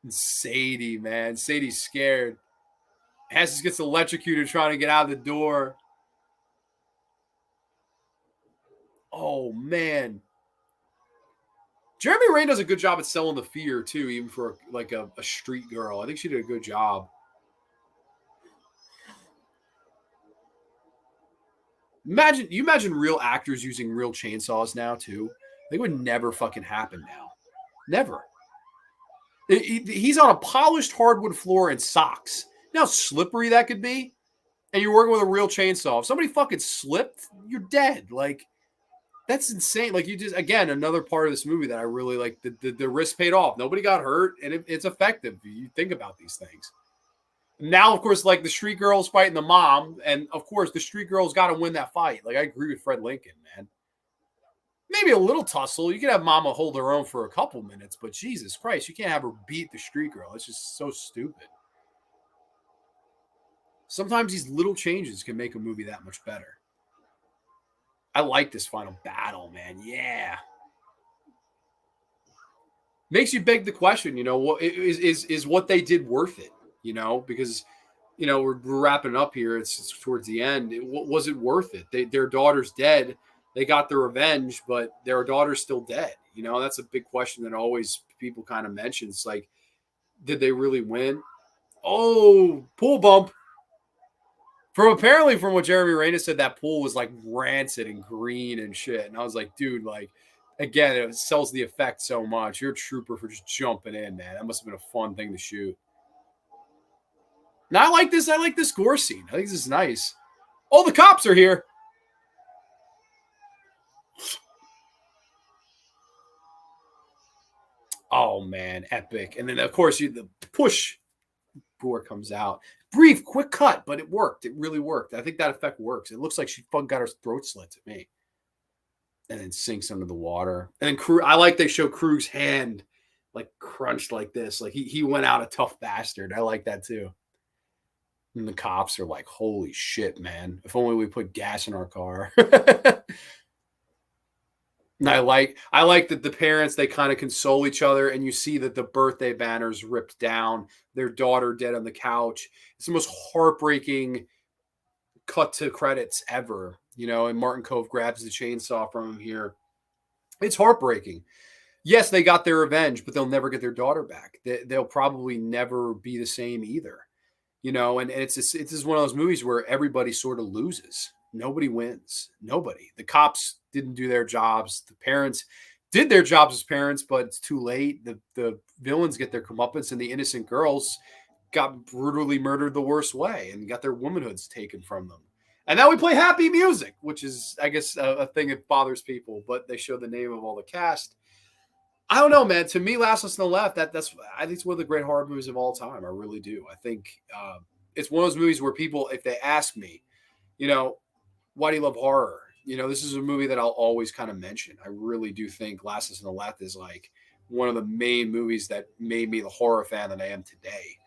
And Sadie, man. Sadie's scared. Hess just gets electrocuted trying to get out of the door. Oh, man. Jeremy Rain does a good job at selling the fear, too, even for like a street girl. I think she did a good job. Imagine real actors using real chainsaws now too. They would never fucking happen now. Never. He's on a polished hardwood floor in socks. You know how slippery that could be? And you're working with a real chainsaw. If somebody fucking slipped, you're dead. Like, that's insane. Like, you just, again, another part of this movie that I really like. The risk paid off. Nobody got hurt, and it's effective. You think about these things. Now, of course, like the street girl's fighting the mom, and of course, the street girl's got to win that fight. Like, I agree with Fred Lincoln, man. Maybe a little tussle. You can have mama hold her own for a couple minutes, but Jesus Christ, you can't have her beat the street girl. It's just so stupid. Sometimes these little changes can make a movie that much better. I like this final battle, man. Yeah. Makes you beg the question, what is what they did worth it? Because we're wrapping up here. It's towards the end. Was it worth it? Their daughter's dead. They got their revenge, but their daughter's still dead. That's a big question that always people kind of mention. It's like, did they really win? Oh, pool bump. From what Jeremy Renner said, that pool was like rancid and green and shit. And I was like, dude, like, again, it sells the effect so much. You're a trooper for just jumping in, man. That must have been a fun thing to shoot. Now I like this gore scene. I think this is nice. Oh, the cops are here. Oh man, epic. And then of course the push gore comes out. Brief, quick cut, but it worked. It really worked. I think that effect works. It looks like she fucking got her throat slit to me. And then sinks under the water. And then I like they show Krug's hand like crunched like this. Like he went out a tough bastard. I like that too. And the cops are like, holy shit, man. If only we put gas in our car. And I like that the parents, they kind of console each other, and you see that the birthday banner's ripped down, their daughter dead on the couch. It's the most heartbreaking cut to credits ever, and Martin Kove grabs the chainsaw from him here. It's heartbreaking. Yes, they got their revenge, but they'll never get their daughter back. They'll probably never be the same either, and it's just one of those movies where everybody sort of loses. Nobody wins. Nobody. The cops didn't do their jobs. The parents did their jobs as parents, but it's too late. The villains get their comeuppance, and the innocent girls got brutally murdered the worst way and got their womanhoods taken from them. And now we play happy music, which is, I guess, a thing that bothers people, but they show the name of all the cast. I don't know, man. To me, Last Us on the Left, I think it's one of the great horror movies of all time. I really do. I think it's one of those movies where people, if they ask me, why do you love horror? This is a movie that I'll always kind of mention. I really do think Last Us on the Left is like one of the main movies that made me the horror fan that I am today.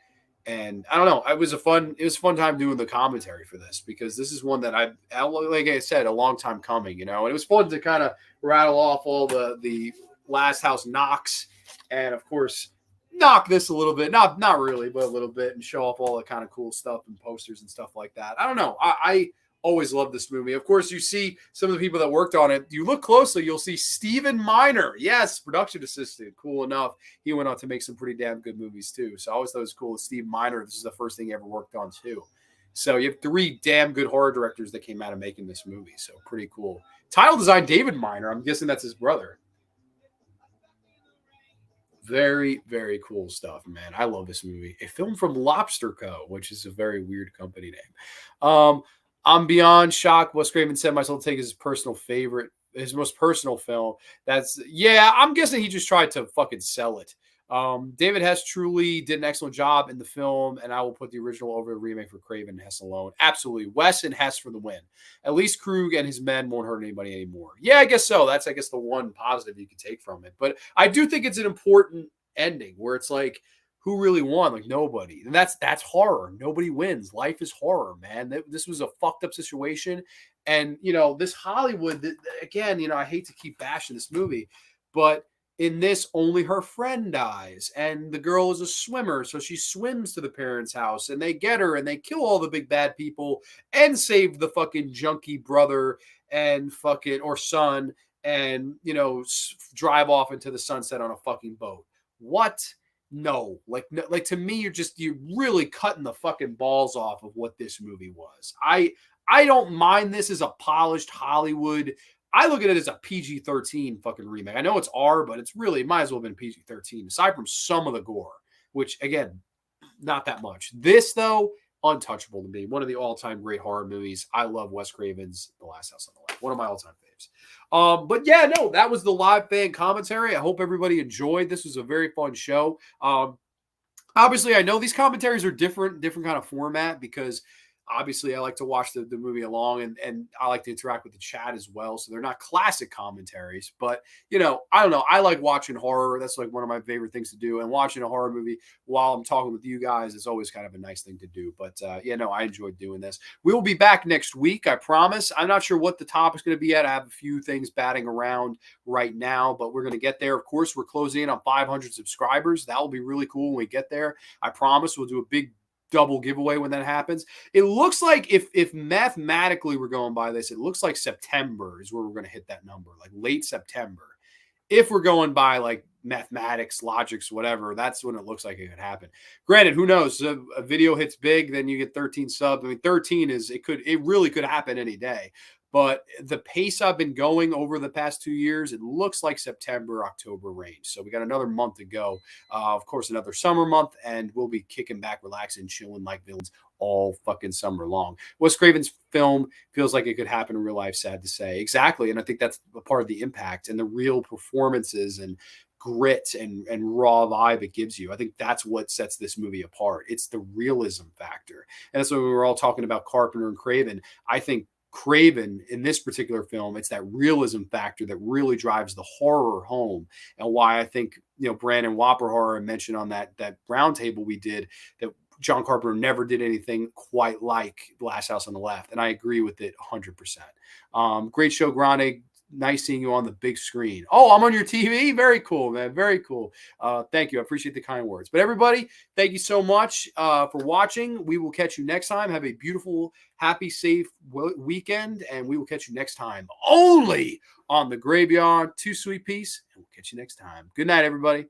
And I don't know, it was a fun time doing the commentary for this, because this is one that like I said, a long time coming, and it was fun to kind of rattle off all the Last House knocks, and of course knock this a little bit, not really, but a little bit, and show off all the kind of cool stuff and posters and stuff like that. I don't know. I always loved this movie. Of course, you see some of the people that worked on it. You look closely, you'll see Stephen Miner. Yes, production assistant. Cool enough. He went on to make some pretty damn good movies too. So I always thought it was cool that Steve Miner, this is the first thing he ever worked on too. So you have 3 damn good horror directors that came out of making this movie. So pretty cool. Title design, David Miner. I'm guessing that's his brother. Very, very cool stuff, man. I love this movie. A film from Lobster Co., which is a very weird company name. I'm beyond shocked. Wes Craven said my soul take his personal favorite, his most personal film. I'm guessing he just tried to fucking sell it. David Hess truly did an excellent job in the film, and I will put the original over the remake for Craven and Hess alone. Absolutely. Wes and Hess for the win. At least Krug and his men won't hurt anybody anymore. Yeah, I guess so. That's, I guess, the one positive you could take from it. But I do think it's an important ending where it's like, who really won? Like, nobody. And that's horror. Nobody wins. Life is horror, man. This was a fucked up situation. And, this Hollywood, again, I hate to keep bashing this movie, but in this, only her friend dies. And the girl is a swimmer, so she swims to the parents' house, and they get her, and they kill all the big bad people and save the fucking junkie brother and or son, and, drive off into the sunset on a fucking boat. What? No, like to me, you're really cutting the fucking balls off of what this movie was. I I don't mind this as a polished Hollywood. I look at it as a PG-13 fucking remake. I know it's R, but it's really, it might as well have been PG-13, aside from some of the gore, which, again, not that much. This, though, untouchable to me. One of the all-time great horror movies. I love Wes Craven's The Last House on the Left. One of my all-time faves. But yeah, no, that was the live fan commentary. I hope everybody enjoyed. This was a very fun show. Obviously, I know these commentaries are different kind of format because obviously I like to watch the movie along and I like to interact with the chat as well. So they're not classic commentaries, but you know, I don't know. I like watching horror. That's like one of my favorite things to do. And watching a horror movie while I'm talking with you guys is always kind of a nice thing to do. But yeah, no, I enjoyed doing this. We will be back next week. I promise. I'm not sure what the topic's going to be at. I have a few things batting around right now, but we're going to get there. Of course, we're closing in on 500 subscribers. That will be really cool when we get there. I promise we'll do a big double giveaway when that happens. It looks like if mathematically we're going by this, it looks like September is where we're going to hit that number, like late September. If we're going by like mathematics, logics, whatever, that's when it looks like it could happen. Granted, who knows? A video hits big, then you get 13 subs. I mean, 13 is, it really could happen any day. But the pace I've been going over the past 2 years, it looks like September, October range. So we got another month to go. Of course, another summer month, and we'll be kicking back, relaxing, chilling like villains all fucking summer long. Wes Craven's film feels like it could happen in real life, sad to say. Exactly. And I think that's a part of the impact and the real performances and grit and raw vibe it gives you. I think that's what sets this movie apart. It's the realism factor. And that's when we were all talking about Carpenter and Craven. I think Craven in this particular film, it's that realism factor that really drives the horror home, and why I think, you know, Brandon Whopper Horror mentioned on that roundtable we did that John Carpenter never did anything quite like The Last House on the Left, and I agree with it 100%. Great show, Grande. Nice seeing you on the big screen. Oh, I'm on your TV. Very cool, man. Very cool. Thank you. I appreciate the kind words. But everybody, thank you so much for watching. We will catch you next time. Have a beautiful, happy, safe weekend. And we will catch you next time only on The Graveyard. Too sweet peace. And we'll catch you next time. Good night, everybody.